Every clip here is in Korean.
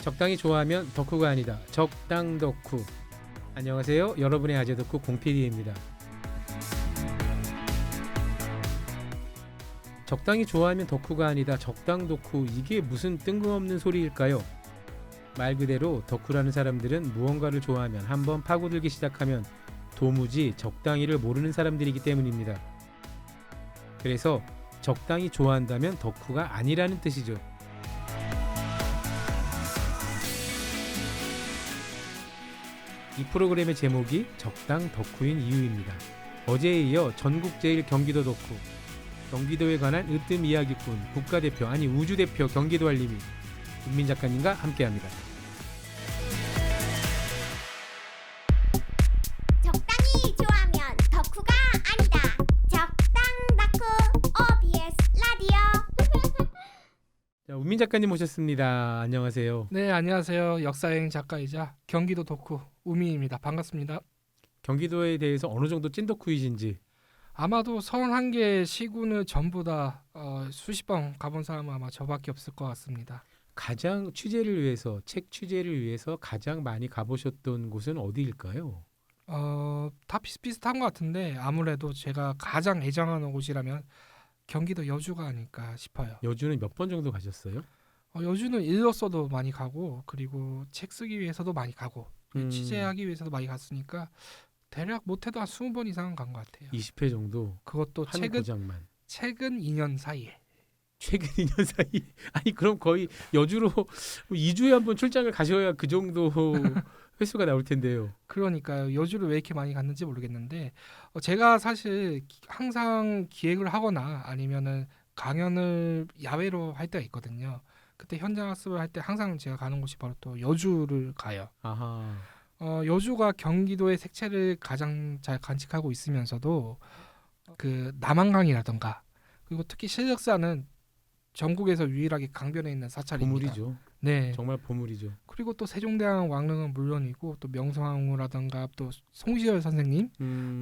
적당히 좋아하면 덕후가 아니다. 적당 덕후. 안녕하세요. 여러분의 아재 덕후 공PD입니다. 적당히 좋아하면 덕후가 아니다. 적당 덕후. 이게 무슨 뜬금없는 소리일까요? 말 그대로 덕후라는 사람들은 무언가를 좋아하면 한번 파고들기 시작하면 도무지 적당히를 모르는 사람들이기 때문입니다. 그래서 적당히 좋아한다면 덕후가 아니라는 뜻이죠. 이 프로그램의 제목이 적당 덕후인 이유입니다. 어제에 이어 전국 제일 경기도 덕후, 경기도에 관한 으뜸 이야기꾼, 국가대표 아니 우주대표 경기도 알림이 윤민 작가님과 함께합니다. 적당히 좋아하면 덕후가 아니다. 적당 덕후 OBS 라디오. 자, 윤민 작가님 모셨습니다. 안녕하세요. 네, 안녕하세요. 역사여행 작가이자 경기도 덕후 우미입니다. 반갑습니다. 경기도에 대해서 어느 정도 찐 덕후이신지. 아마도 31개 시군을 전부 다 수십 번 가본 사람은 아마 저밖에 없을 것 같습니다. 가장 취재를 위해서, 책 취재를 위해서 가장 많이 가보셨던 곳은 어디일까요? 다 비슷비슷한 것 같은데 아무래도 제가 가장 애정하는 곳이라면 경기도 여주가 아닐까 싶어요. 여주는 몇 번 정도 가셨어요? 여주는 일로서도 많이 가고 그리고 책 쓰기 위해서도 많이 가고 음. 취재하기 위해서도 많이 갔으니까 대략 못해도 한 20번 이상은 간 것 같아요. 20회 정도 그것도 한 최근 고장만. 2년 사이에. 최근 2년 사이. 아니 그럼 거의 여주로 2주에 한 번 출장을 가셔야 그 정도 횟수가 나올 텐데요. 그러니까요. 여주를 왜 이렇게 많이 갔는지 모르겠는데 제가 사실 항상 기획을 하거나 아니면은 강연을 야외로 할 때가 있거든요. 그때 현장 학습을 할 때 항상 제가 가는 곳이 바로 또 여주를 가요. 아하. 여주가 경기도의 색채를 가장 잘 간직하고 있으면서도 그 남한강이라던가 그리고 특히 실력사는 전국에서 유일하게 강변에 있는 사찰입니다. 보물이죠. 네. 정말 보물이죠. 그리고 또 세종대왕 왕릉은 물론이고 또 명성황후라든가 또 송시열 선생님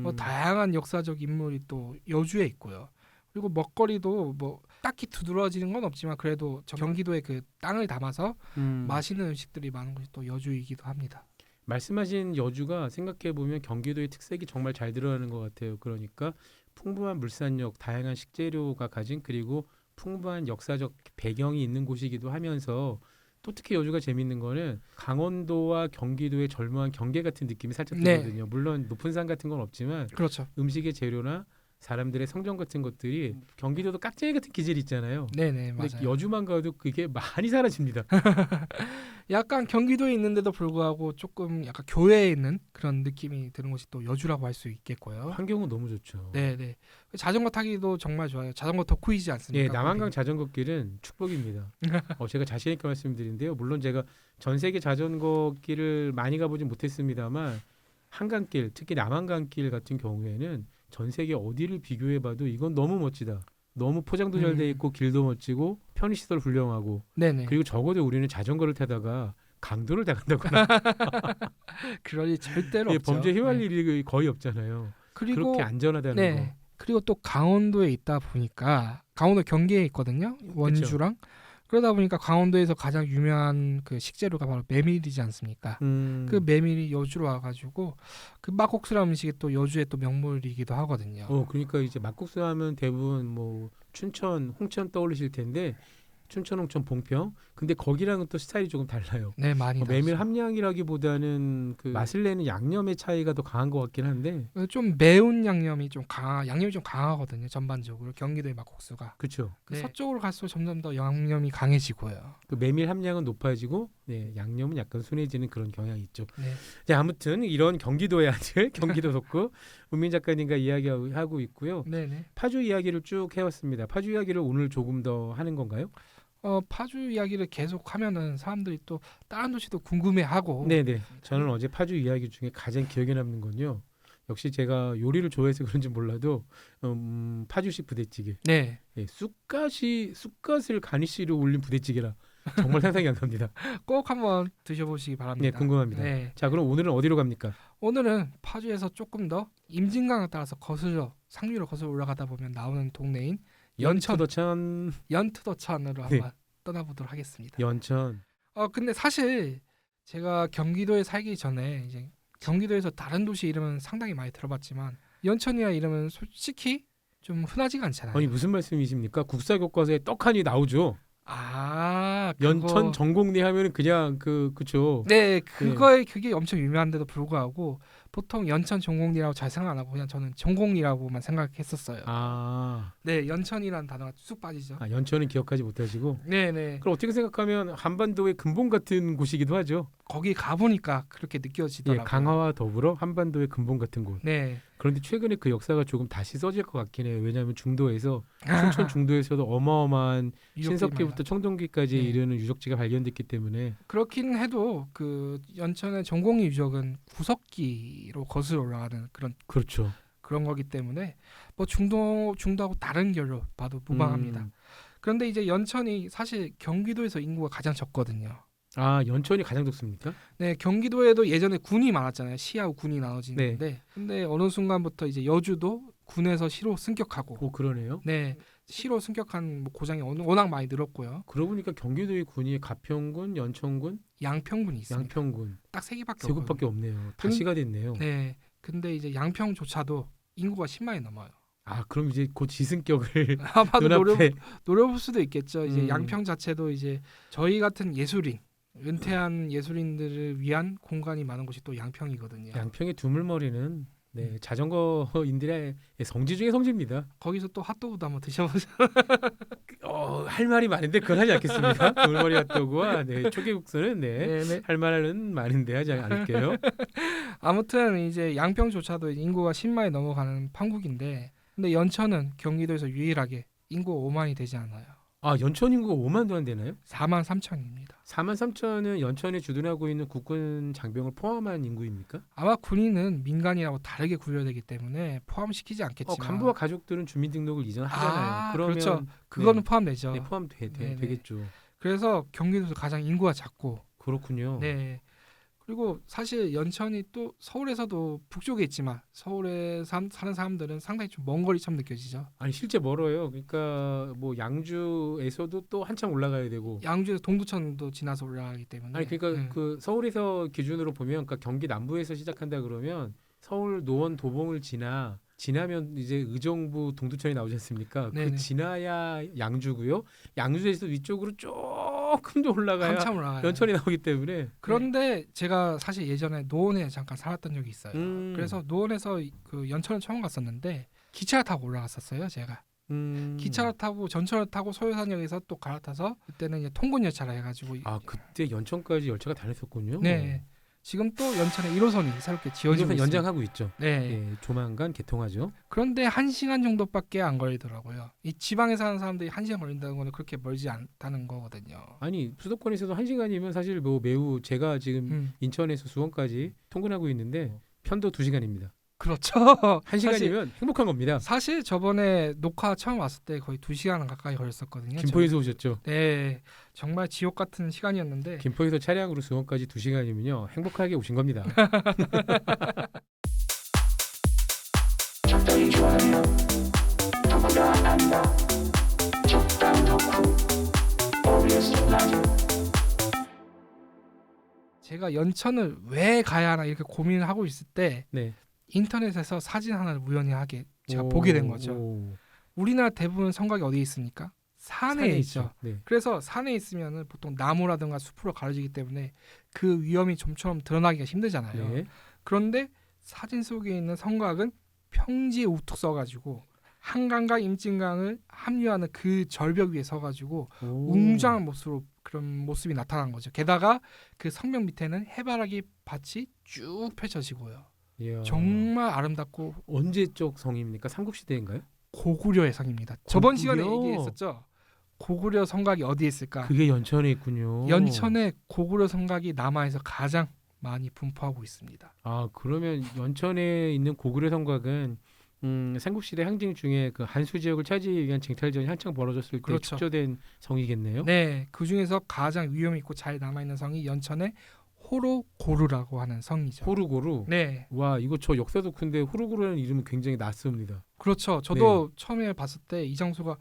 뭐 다양한 역사적 인물이 또 여주에 있고요. 그리고 먹거리도 뭐 딱히 두드러지는 건 없지만 그래도 경기도의 그 땅을 담아서 맛있는 음식들이 많은 곳이 또 여주이기도 합니다. 말씀하신 여주가 생각해보면 경기도의 특색이 정말 잘 드러나는 것 같아요. 그러니까 풍부한 물산력, 다양한 식재료가 가진 그리고 풍부한 역사적 배경이 있는 곳이기도 하면서 또 특히 여주가 재밌는 거는 강원도와 경기도의 절묘한 경계 같은 느낌이 살짝 들거든요. 물론 높은 산 같은 건 없지만 그렇죠. 음식의 재료나 사람들의 성정 같은 것들이 경기도도 깍쟁이 같은 기질이 있잖아요. 네네, 근데 맞아요. 여주만 가도 그게 많이 사라집니다. 약간 경기도에 있는데도 불구하고 조금 약간 교외에 있는 그런 느낌이 드는 곳이 또 여주라고 할 수 있겠고요. 환경은 너무 좋죠. 네네. 자전거 타기도 정말 좋아요. 자전거 덕후이지 않습니까? 예, 남한강 자전거 길은 축복입니다. 제가 자신 있게 말씀드리는데요. 물론 제가 전 세계 자전거 길을 많이 가보진 못했습니다만 한강길, 특히 남한강길 같은 경우에는 전 세계 어디를 비교해봐도 이건 너무 멋지다. 너무 포장도 잘 돼 있고 길도 멋지고 편의시설 훌륭하고 네네. 그리고 적어도 우리는 자전거를 타다가 강도를 당한다거나 그럴 일 절대로 예, 없죠. 범죄 휘말릴 네. 일이 거의 없잖아요. 그리고 그렇게 안전하다는 네. 거. 그리고 또 강원도에 있다 보니까 강원도 경계에 있거든요. 원주랑. 그러다 보니까 강원도에서 가장 유명한 그 식재료가 바로 메밀이지 않습니까? 그 메밀이 여주로 와가지고 그 막국수라는 음식이 또 여주의 또 명물이기도 하거든요. 그러니까 이제 막국수 하면 대부분 뭐 춘천, 홍천 떠올리실 텐데 춘천, 홍천, 봉평. 근데 거기랑은 또 스타일이 조금 달라요. 네, 많이 메밀 나왔어요. 함량이라기보다는 그 맛을 내는 양념의 차이가 더 강한 것 같긴 한데. 좀 매운 양념이 좀 강하거든요. 전반적으로 경기도의 막국수가. 그렇죠. 그 네. 서쪽으로 갈수록 점점 더 양념이 강해지고요. 그 메밀 함량은 높아지고 네, 양념은 약간 순해지는 그런 경향이 있죠. 네. 자, 아무튼 이런 경기도의 아들 경기도 덕후 윤민 작가님과 이야기하고 있고요. 네네. 파주 이야기를 쭉 해왔습니다. 파주 이야기를 오늘 조금 더 하는 건가요? 파주 이야기를 계속 하면은 사람들이 또 다른 도시도 궁금해하고. 네네. 저는 어제 파주 이야기 중에 가장 기억에 남는 건요. 역시 제가 요리를 좋아해서 그런지 몰라도 파주식 부대찌개. 네. 예, 쑥갓을 가니쉬로 올린 부대찌개라 정말 상상이 안 갑니다. 꼭 한번 드셔보시기 바랍니다. 네, 궁금합니다. 네. 자, 그럼 오늘은 어디로 갑니까? 오늘은 파주에서 조금 더 임진강을 따라서 상류로 거슬러 올라가다 보면 나오는 동네인 연천도천. 연투도천으로 네. 한번 떠나보도록 하겠습니다. 연천. 근데 사실 제가 경기도에 살기 전에 이제 경기도에서 다른 도시 이름은 상당히 많이 들어봤지만 연천이라 이름은 솔직히 좀 흔하지가 않잖아요. 아니 무슨 말씀이십니까? 국사 교과서에 떡하니 나오죠. 그거... 연천 전곡리 하면은 그냥 그쵸. 네, 그게 엄청 유명한데도 불구하고 보통 연천 전곡리라고 잘 생각 안 하고 그냥 저는 전곡리라고만 생각했었어요. 네, 연천이라는 단어가 쑥 빠지죠. 연천은 기억하지 못하시고. 네네. 그럼 어떻게 생각하면 한반도의 근본 같은 곳이기도 하죠. 거기 가보니까 그렇게 느껴지더라고요. 강화와 더불어 한반도의 근본 같은 곳. 네. 그런데 최근에 그 역사가 조금 다시 써질 것 같긴 해요. 왜냐하면 중도에서 춘천 중도에서도 어마어마한 신석기부터 청동기까지 네. 이르는 유적지가 발견됐기 때문에 그렇긴 해도 그 연천의 전곡리 유적은 구석기로 거슬러 올라가는 그렇죠. 그런 거기 때문에 뭐 중도하고 다른 결로 봐도 무방합니다. 그런데 이제 연천이 사실 경기도에서 인구가 가장 적거든요. 연천이 가장 적습니까? 네, 경기도에도 예전에 군이 많았잖아요. 시하고 군이 나눠지는데, 근데 어느 순간부터 이제 여주도 군에서 시로 승격하고, 그러네요. 네, 시로 승격한 고장이 워낙 많이 늘었고요. 그러고 보니까 경기도의 군이 가평군, 연천군, 양평군이 있습니다. 양평군 딱 세 세 곳밖에 없네요. 다시가 됐네요. 네, 근데 이제 양평조차도 인구가 10만이 넘어요. 그럼 이제 곧 지승격을 아마도 눈앞에 노려볼 수도 있겠죠. 이제 음. 양평 자체도 이제 저희 같은 예술인, 은퇴한 예술인들을 위한 공간이 많은 곳이 또 양평이거든요. 양평의 두물머리는 자전거인들의 성지 중에 성지입니다. 거기서 또 핫도그도 한번 드셔보세요. 할 말이 많은데 그건 하지 않겠습니다. 두물머리 핫도그와 초계국수는 네네. 할 말은 많은데 하지 않을게요. 아무튼 이제 양평조차도 인구가 10만이 넘어가는 판국인데, 근데 연천은 경기도에서 유일하게 인구가 5만이 되지 않아요. 연천 인구가 5만도 안 되나요? 4만 3천입니다. 4만 3천은 연천에 주둔하고 있는 국군 장병을 포함한 인구입니까? 아마 군인은 민간이라고 다르게 분류되기 때문에 포함시키지 않겠지만 간부와 가족들은 주민등록을 이전하잖아요. 그러면 그렇죠. 그거는 포함되죠. 되겠죠. 그래서 경기도에서 가장 인구가 작고 그렇군요. 네. 그리고 사실 연천이 또 서울에서도 북쪽에 있지만 서울에 사는 사람들은 상당히 좀 먼 거리처럼 느껴지죠. 실제 멀어요. 그러니까 뭐 양주에서도 또 한참 올라가야 되고. 양주에서 동두천도 지나서 올라가기 때문에. 그러니까 그 서울에서 기준으로 보면, 그러니까 경기 남부에서 시작한다 그러면 서울 노원 도봉을 지나면 이제 의정부 동두천이 나오지 않습니까? 네네. 그 지나야 양주고요. 양주에서 위쪽으로 조금 더 올라가야 한참 올라가요. 연천이 나오기 때문에. 그런데 제가 사실 예전에 노원에 잠깐 살았던 적이 있어요. 음. 그래서 노원에서 그 연천을 처음 갔었는데 기차를 타고 올라갔었어요, 제가. 기차를 타고 전철을 타고 소요산역에서 또 갈아타서 그때는 이제 통근 열차라 해가지고. 그때 연천까지 열차가 다녔었군요. 네. 지금 또 연천에 1호선이 새롭게 지어지고 있어요. 연장하고 있죠. 네. 조만간 개통하죠. 그런데 1시간 정도밖에 안 걸리더라고요. 이 지방에 사는 사람들이 1시간 걸린다는 거는 그렇게 멀지 않다는 거거든요. 수도권에서도 1시간이면 사실 뭐 매우, 제가 지금 인천에서 수원까지 통근하고 있는데 편도 2시간입니다. 그렇죠. 1시간이면 행복한 겁니다. 사실 저번에 녹화 처음 왔을 때 거의 2시간 가까이 걸렸었거든요. 김포에서 오셨죠? 네. 정말 지옥 같은 시간이었는데. 김포에서 차량으로 수원까지 2시간이면요. 행복하게 오신 겁니다. 제가 연천을 왜 가야 하나 이렇게 고민을 하고 있을 때 인터넷에서 사진 하나를 우연히 제가 보게 된 거죠. 우리나라 대부분 성곽이 어디에 있습니까? 산에 있죠. 그래서 산에 있으면 보통 나무라든가 숲으로 가려지기 때문에 그 위험이 좀처럼 드러나기가 힘들잖아요. 그런데 사진 속에 있는 성곽은 평지에 우뚝 서가지고 한강과 임진강을 합류하는 그 절벽 위에 서가지고 웅장한 모습으로 그런 모습이 나타난 거죠. 게다가 그 성벽 밑에는 해바라기 밭이 쭉 펼쳐지고요. 이야. 정말 아름답고. 언제적 성입니까? 삼국시대인가요? 고구려의 성입니다. 저번 시간에 얘기했었죠. 고구려 성곽이 어디에 있을까? 그게 연천에 있군요. 연천에 고구려 성곽이 남아에서 가장 많이 분포하고 있습니다. 그러면 연천에 있는 고구려 성곽은 삼국시대 항쟁 중에 그 한수 지역을 차지하기 위한 쟁탈전이 한창 벌어졌을 때 축조된 성이겠네요. 네, 그 중에서 가장 위험 있고 잘 남아 있는 성이 연천의 호로고루라고 하는 성이죠. 호루고루. 네. 와, 이거 저 역사도 큰데 호루고루라는 이름은 굉장히 낯섭니다. 그렇죠. 저도 처음에 봤을 때 이 장소가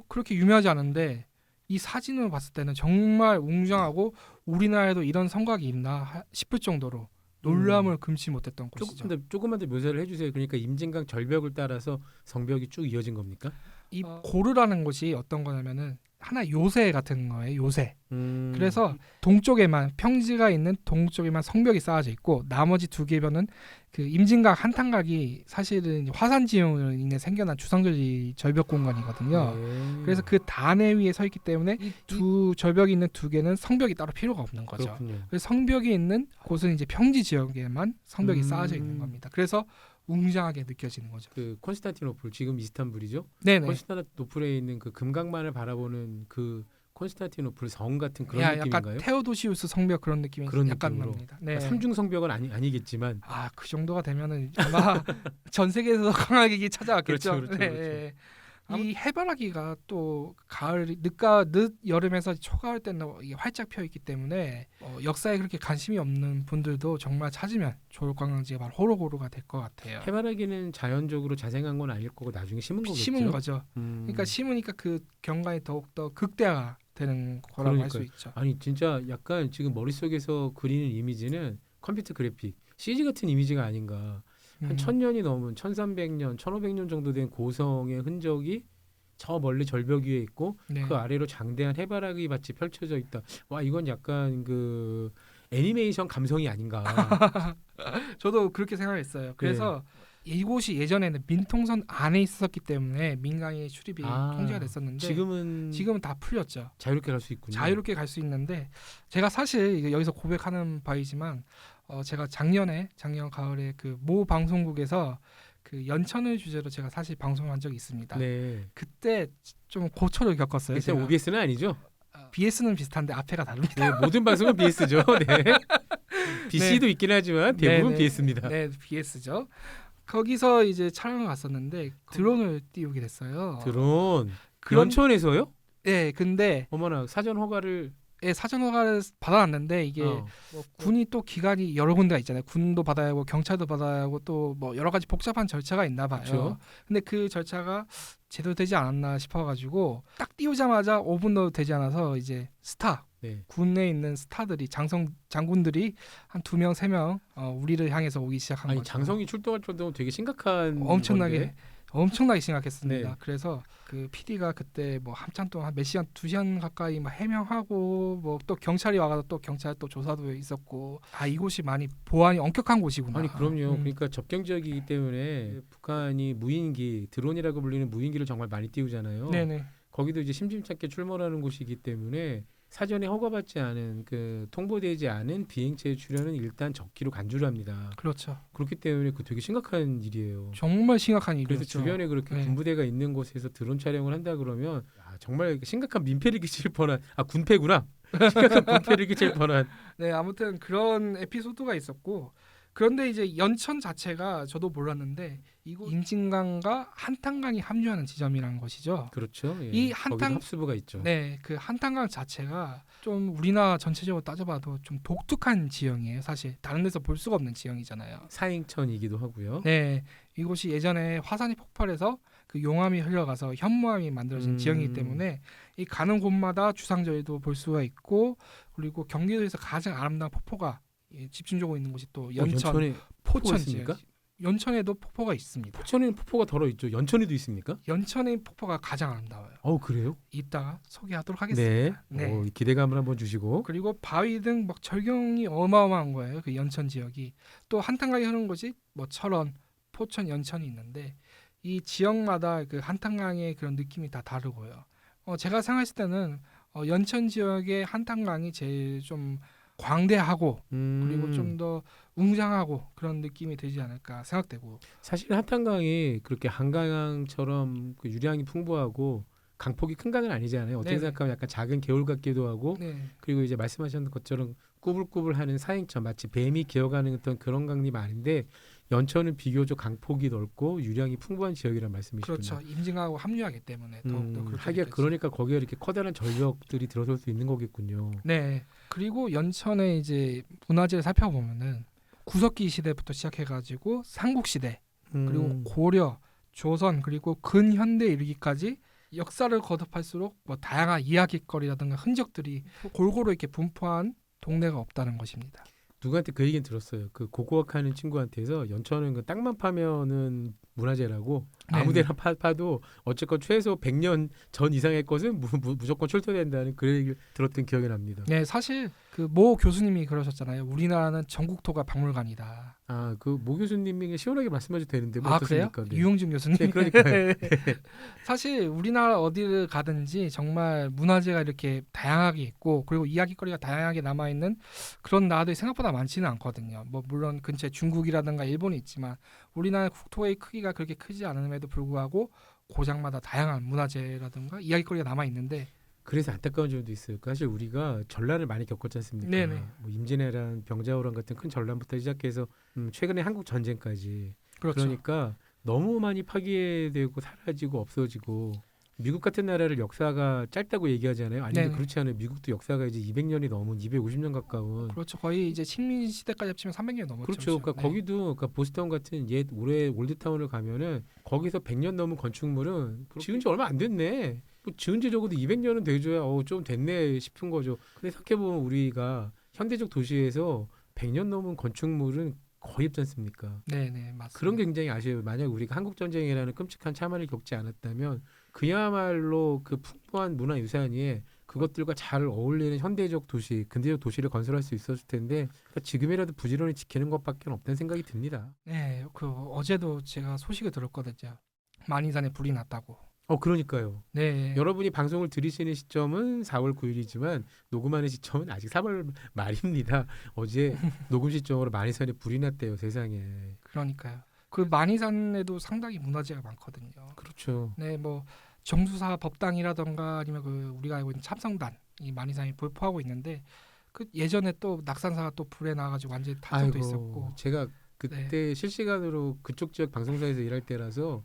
그렇게 유명하지 않은데 이 사진을 봤을 때는 정말 웅장하고 우리나라에도 이런 성곽이 있나 싶을 정도로 놀람을 금치 못했던 곳이죠. 조금만 더 묘사를 해주세요. 그러니까 임진강 절벽을 따라서 성벽이 쭉 이어진 겁니까? 이 고르라는 곳이 어떤 거냐면은 하나 요새 같은 거예요. 요새. 그래서 동쪽에만 평지가 있는 동쪽에만 성벽이 쌓아져 있고 나머지 두 개변은 그 임진강 한탄각이 사실은 화산 지형으로 인해 생겨난 주상절리 절벽 공간이거든요. 네. 그래서 그 단에 위에 서 있기 때문에 이 두 절벽이 있는 두 개는 성벽이 따로 필요가 없는 거죠. 그렇군요. 그래서 성벽이 있는 곳은 이제 평지 지역에만 성벽이 쌓아져 있는 겁니다. 그래서 웅장하게 느껴지는 거죠. 그 콘스탄티노플 지금 이스탄불이죠. 네네. 콘스탄티노플에 있는 그 금강만을 바라보는 그 콘스탄티노플 성 같은 그런 약간 느낌인가요? 테오도시우스 성벽 그런 느낌이 그런 약간 느낌으로. 납니다. 네. 그러니까 삼중 성벽은 아니겠지만 그 정도가 되면은 아마 전 세계에서 강하게 찾아왔겠죠. 그렇죠, 그렇죠. 이 해바라기가 또 가을 늦 여름에서 초가을 때는 이게 활짝 펴 있기 때문에 역사에 그렇게 관심이 없는 분들도 정말 찾으면 좋을 관광지가 바로 호로고루가 될 것 같아요. 해바라기는 자연적으로 자생한 건 아닐 거고 나중에 심은 거겠죠. 심은 거죠. 그러니까 심으니까 그 경관이 더욱더 극대화가 되는 거라고 할 수 있죠. 아니 진짜 약간 지금 머릿속에서 그리는 이미지는 컴퓨터 그래픽 CG 같은 이미지가 아닌가. 한 1000년이 넘은 1300년, 1500년 정도 된 고성의 흔적이 저 멀리 절벽 위에 있고 네. 그 아래로 장대한 해바라기 밭이 펼쳐져 있다. 와 이건 약간 그 애니메이션 감성이 아닌가. 저도 그렇게 생각했어요. 그래서 이곳이 예전에는 민통선 안에 있었기 때문에 민간인 출입이 통제가 됐었는데 지금은 다 풀렸죠. 자유롭게 갈 수 있군요. 자유롭게 갈 수 있는데 제가 사실 이게 여기서 고백하는 바이지만 제가 작년 가을에 그 모 방송국에서 그 연천을 주제로 제가 사실 방송한 적이 있습니다. 네. 그때 좀 고초를 겪었어요. 그때 OBS는 아니죠? BS는 비슷한데 앞에가 다릅니다. 네, 모든 방송은 BS죠. 네. BC도 있긴 하지만 대부분 BS입니다. 네, BS죠. 거기서 이제 촬영을 갔었는데 드론을 띄우게 됐어요. 드론. 연천에서요? 네, 근데 어머나 사전 허가를 사전 허가를 받아놨는데 이게 뭐 군이 또 기관이 여러 군데가 있잖아요. 군도 받아야 하고 경찰도 받아야 하고 또 뭐 여러 가지 복잡한 절차가 있나 봐요. 그쵸? 근데 그 절차가 제대로 되지 않았나 싶어가지고 딱 띄우자마자 5분도 되지 않아서 이제 군에 있는 스타들이 장군들이 한 2명 3명 우리를 향해서 오기 시작한 거죠. 장성이 출동할 정도면 되게 심각한 엄청나게 심각했습니다. 네. 그래서 그 PD가 그때 뭐 한참 동안 몇 시간 2시간 가까이 막 해명하고 뭐 또 경찰이 와가지고 또 경찰 또 조사도 있었고 이곳이 많이 보안이 엄격한 곳이구나. 아니 그럼요. 그러니까 접경 지역이기 때문에 북한이 무인기 드론이라고 불리는 무인기를 정말 많이 띄우잖아요. 네네. 거기도 이제 심심찮게 출몰하는 곳이기 때문에 사전에 허가받지 않은 그 통보되지 않은 비행체의 출현은 일단 적기로 간주를 합니다. 그렇죠. 그렇기 때문에 그 되게 심각한 일이에요. 정말 심각한 일이죠. 그래서 주변에 그렇게 군부대가 있는 곳에서 드론 촬영을 한다 그러면 정말 심각한 민폐를 끼칠 뻔한 군패구나. 심각한 군패를 끼칠 뻔한. 네, 아무튼 그런 에피소드가 있었고 그런데 이제 연천 자체가 저도 몰랐는데 이곳 임진강과 한탄강이 합류하는 지점이라는 것이죠. 그렇죠. 예. 이 거기 합수부가 있죠. 네, 그 한탄강 자체가 좀 우리나라 전체적으로 따져봐도 좀 독특한 지형이에요. 사실 다른 데서 볼 수가 없는 지형이잖아요. 사행천이기도 하고요. 네, 이곳이 예전에 화산이 폭발해서 그 용암이 흘러가서 현무암이 만들어진 지형이기 때문에 이 가는 곳마다 주상절리도 볼 수가 있고 그리고 경기도에서 가장 아름다운 폭포가 집중적으로 있는 곳이 또 연천, 포천 지역. 연천에도 폭포가 있습니다. 포천에는 폭포가 덜어 있죠. 연천에도 있습니까? 연천의 폭포가 가장 아름다워요. 그래요? 이따가 소개하도록 하겠습니다. 네. 기대감을 한번 주시고. 그리고 바위 등 막 절경이 어마어마한 거예요. 그 연천 지역이. 또 한탄강이 흐르는 곳이 뭐 철원, 포천, 연천이 있는데 이 지역마다 그 한탄강의 그런 느낌이 다 다르고요. 제가 생각했을 때는 연천 지역의 한탄강이 제일 좀 광대하고 그리고 좀 더 웅장하고 그런 느낌이 되지 않을까 생각되고 사실 한탄강이 그렇게 한강처럼 그 유량이 풍부하고 강폭이 큰 강은 아니잖아요. 어떻게 생각하면 약간 작은 개울 같기도 하고 그리고 이제 말씀하셨던 것처럼 꾸불꾸불하는 사행천 마치 뱀이 기어가는 어떤 그런 강이 많은데 연천은 비교적 강폭이 넓고 유량이 풍부한 지역이라는 말씀이시군요. 그렇죠. 임진강하고 합류하기 때문에 더욱더 그렇게 하기가 그러니까 거기에 이렇게 커다란 절벽들이 들어설 수 있는 거겠군요. 네. 그리고 연천의 이제 문화재를 살펴보면은 구석기 시대부터 시작해가지고 삼국시대 그리고 고려, 조선 그리고 근현대 이르기까지 역사를 거듭할수록 뭐 다양한 이야깃거리라든가 흔적들이 골고루 이렇게 분포한 동네가 없다는 것입니다. 누구한테 그 얘기는 들었어요. 그 고고학하는 친구한테서 연천은 그 땅만 파면은 문화재라고 아무데나 파도 어쨌건 최소 100년 전 이상의 것은 무조건 출토된다는 그런 얘기를 들었던 기억이 납니다. 네, 사실 그 모 교수님이 그러셨잖아요. 우리나라는 전국토가 박물관이다. 아, 그 모 교수님이 시원하게 말씀하셔도 되는데 뭐 아 그래요? 어떻습니까? 네. 유용준 교수님. 네, 그러니까요. 사실 우리나라 어디를 가든지 정말 문화재가 이렇게 다양하게 있고 그리고 이야기거리가 다양하게 남아 있는 그런 나라들이 생각보다 많지는 않거든요. 뭐 물론 근처에 중국이라든가 일본이 있지만 우리나라 국토의 크기가 그렇게 크지 않음에도 불구하고 고장마다 다양한 문화재라든가 이야기거리가 남아 있는데 그래서 안타까운 점도 있어요. 사실 우리가 전란을 많이 겪었지 않습니까? 네네. 뭐 임진왜란, 병자호란 같은 큰 전란부터 시작해서 최근에 한국 전쟁까지. 그렇죠. 그러니까 너무 많이 파괴되고 사라지고 없어지고 미국 같은 나라를 역사가 짧다고 얘기하잖아요. 아닌데 네네. 그렇지 않아요. 미국도 역사가 이제 200년이 넘은 250년 가까운. 그렇죠. 거의 이제 식민 시대까지 합치면 300년 넘었죠. 그렇죠. 그러니까 네. 거기도 그러니까 보스턴 같은 옛 올해 올드타운을 가면은 거기서 100년 넘은 건축물은 지은 지 얼마 안 됐네. 뭐 지은 지 적어도 200년은 돼줘야 좀 됐네 싶은 거죠. 근데 생각해보면 우리가 현대적 도시에서 100년 넘은 건축물은 거의 없지 않습니까? 네네 맞습니다. 그런 게 굉장히 아쉬워요. 만약 우리가 한국 전쟁이라는 끔찍한 참화를 겪지 않았다면 그야말로 그 풍부한 문화유산이 그것들과 잘 어울리는 현대적 도시, 근대적 도시를 건설할 수 있었을 텐데 그러니까 지금이라도 부지런히 지키는 것밖에 없다는 생각이 듭니다. 네, 그 어제도 제가 소식을 들었거든요. 만이산에 불이 났다고. 그러니까요. 네. 여러분이 방송을 들으시는 시점은 4월 9일이지만 녹음하는 시점은 아직 3월 말입니다. 어제 녹음 시점으로 만이산에 불이 났대요, 세상에. 그러니까요. 그 만이산에도 상당히 문화재가 많거든요. 그렇죠. 네, 뭐 정수사 법당이라던가 아니면 그 우리가 알고 있는 참성단 이 만이산이 불포하고 있는데 그 예전에 또 낙산사가 또 불에 나가지고 완전히 타전도 있었고. 제가 그때 실시간으로 그쪽 지역 방송사에서 일할 때라서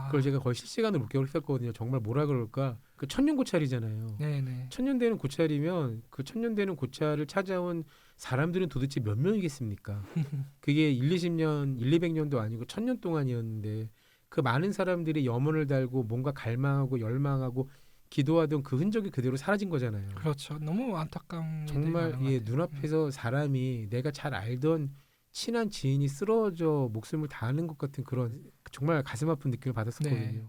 그걸 제가 거의 실시간으로 목격을 했었거든요. 정말 뭐라 그럴까? 그 천년 고찰이잖아요. 네네. 천년되는 고찰이면 그 천년되는 고찰을 찾아온 사람들은 도대체 몇 명이겠습니까? 그게 1, 200년도 아니고 1000년 동안이었는데 그 많은 사람들이 염원을 달고 뭔가 갈망하고 열망하고 기도하던 그 흔적이 그대로 사라진 거잖아요. 그렇죠. 너무 안타까운 정말 눈앞에서 사람이 내가 잘 알던 친한 지인이 쓰러져 목숨을 다하는 것 같은 그런 정말 가슴 아픈 느낌을 받았었거든요. 네.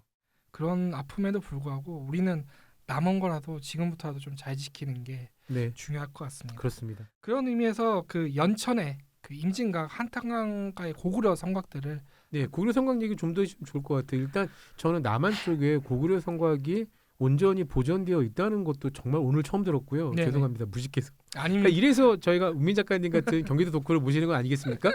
그런 아픔에도 불구하고 우리는 남은 거라도 지금부터라도 좀 잘 지키는 게 네, 중요할 것 같습니다. 그렇습니다. 그런 의미에서 그 연천의 그 임진각, 한탄강가의 고구려 성곽들을 네, 고구려 성곽 얘기 좀 더 해주시면 좋을 것 같아요. 일단 저는 남한 쪽에 고구려 성곽이 온전히 보존되어 있다는 것도 정말 오늘 처음 들었고요. 네네. 죄송합니다. 무식해서. 아니면 그러니까 이래서 저희가 은민 작가님 같은 경기도 덕후를 모시는 건 아니겠습니까?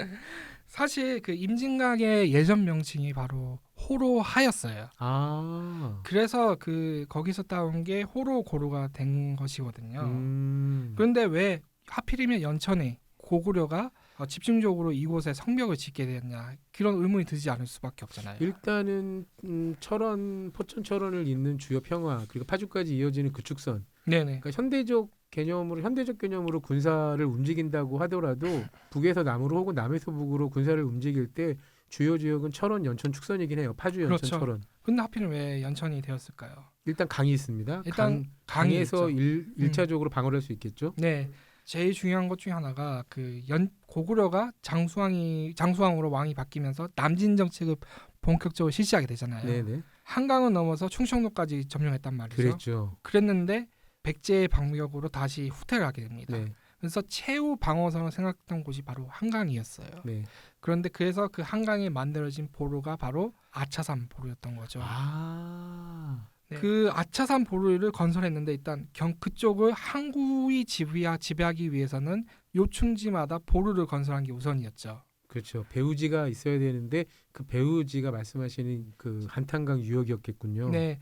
사실 그 임진각의 예전 명칭이 바로 호로하였어요. 아, 그래서 그 거기서 따온 게 호로고루가 된 것이거든요. 음. 그런데 왜 하필이면 연천에 고구려가 집중적으로 이곳에 성벽을 짓게 되었냐 그런 의문이 들지 않을 수밖에 없잖아요. 일단은 철원, 포천 철원을 잇는 주요 평화 그리고 파주까지 이어지는 그 축선. 네네. 그러니까 현대적 개념으로 군사를 움직인다고 하더라도 북에서 남으로 혹은 남에서 북으로 군사를 움직일 때 주요 지역은 철원, 연천 축선이긴 해요. 파주, 연천, 그렇죠. 철원. 근데 하필 왜 연천이 되었을까요? 일단 강이 있습니다. 일단 강이 강에서 있죠. 1차적으로 방어를 할 수 있겠죠. 네. 제일 중요한 것 중에 하나가 그 고구려가 장수왕으로 왕이 바뀌면서 남진 정책을 본격적으로 실시하게 되잖아요. 네네. 한강을 넘어서 충청도까지 점령했단 말이죠. 그랬죠. 그랬는데 백제의 방역으로 다시 후퇴를 하게 됩니다. 네. 그래서 최후 방어선을 생각했던 곳이 바로 한강이었어요. 네. 그런데 그래서 그 한강에 만들어진 보루가 바로 아차산 보루였던 거죠. 아. 네. 그 아차산 보루를 건설했는데 일단 그쪽을 항구의 지배하기 위해서는 요충지마다 보루를 건설한 게 우선이었죠. 그렇죠. 배후지가 있어야 되는데 그 배후지가 말씀하시는 그 한탄강 유역이었겠군요. 네.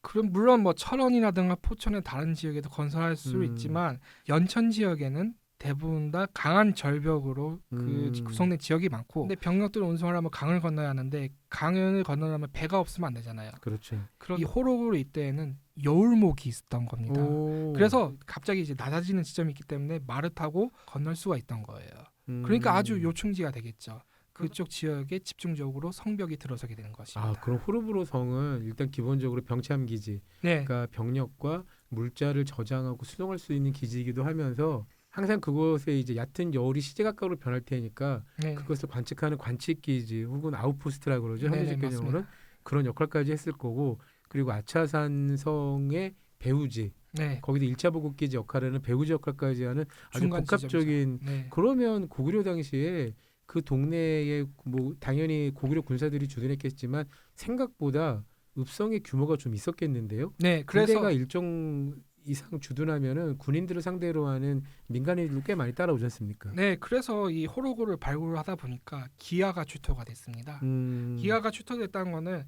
그럼 물론 뭐 철원이라든가 포천의 다른 지역에도 건설할 수 있지만 연천 지역에는 대부분 다 강한 절벽으로 그 구성된 지역이 많고 근데 병력들을 운송하려면 강을 건너야 하는데 강을 건너려면 배가 없으면 안 되잖아요. 그렇죠. 그런 이 호로구로 이때에는 여울목이 있었던 겁니다. 오. 그래서 갑자기 이제 낮아지는 지점이 있기 때문에 말을 타고 건널 수가 있던 거예요. 그러니까 아주 요충지가 되겠죠. 그쪽 지역에 집중적으로 성벽이 들어서게 되는 것입니다. 아, 그럼 호르브로 성은 일단 기본적으로 병참 기지, 네, 그러니까 병력과 물자를 저장하고 수송할 수 있는 기지이기도 하면서 항상 그곳에 이제 얕은 여울이 시제각각으로 변할 테니까 네, 그것을 관측하는 관측 기지 혹은 아웃포스트라고 그러죠. 네네, 현대적 개념으로는 맞습니다. 그런 역할까지 했을 거고, 그리고 아차산 성의 배후지, 네, 거기도 1차 보급 기지 역할을 하는 배후지 역할까지 하는 아주 중간 복합적인. 지점이죠. 네. 그러면 고구려 당시에 그 동네에 뭐 당연히 고구려 군사들이 주둔했겠지만 생각보다 읍성의 규모가 좀 있었겠는데요. 네, 그래서 군대가 일정 이상 주둔하면은 군인들을 상대로 하는 민간인들도 꽤 많이 따라오지 않습니까? 네, 그래서 이 호로고를 발굴하다 보니까 기아가 출토가 됐습니다. 기아가 출토됐다는 거는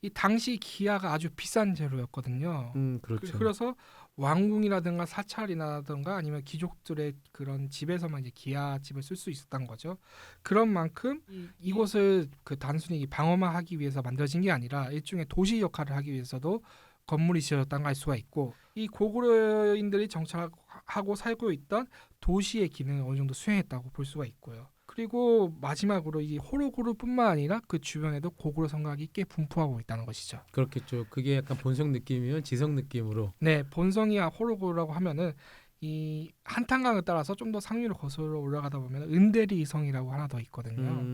이 당시 기아가 아주 비싼 재료였거든요. 그렇죠. 그래서 왕궁이라든가 사찰이라든가 아니면 귀족들의 그런 집에서만 이제 기아집을 쓸 수 있었던 거죠. 그런 만큼 이곳을 그 단순히 방어만 하기 위해서 만들어진 게 아니라 일종의 도시 역할을 하기 위해서도 건물이 지어졌다는 걸 알 수가 있고, 이 고구려인들이 정착하고 살고 있던 도시의 기능을 어느 정도 수행했다고 볼 수가 있고요. 그리고 마지막으로 이 호로고르뿐만 아니라 그 주변에도 고구려 성곽이 꽤 분포하고 있다는 것이죠. 그렇겠죠. 그게 약간 본성 느낌이면 지성 느낌으로. 네, 본성이야 호로고르라고 하면은 이 한탄강을 따라서 좀 더 상류로 거슬러 올라가다 보면 은대리 성이라고 하나 더 있거든요.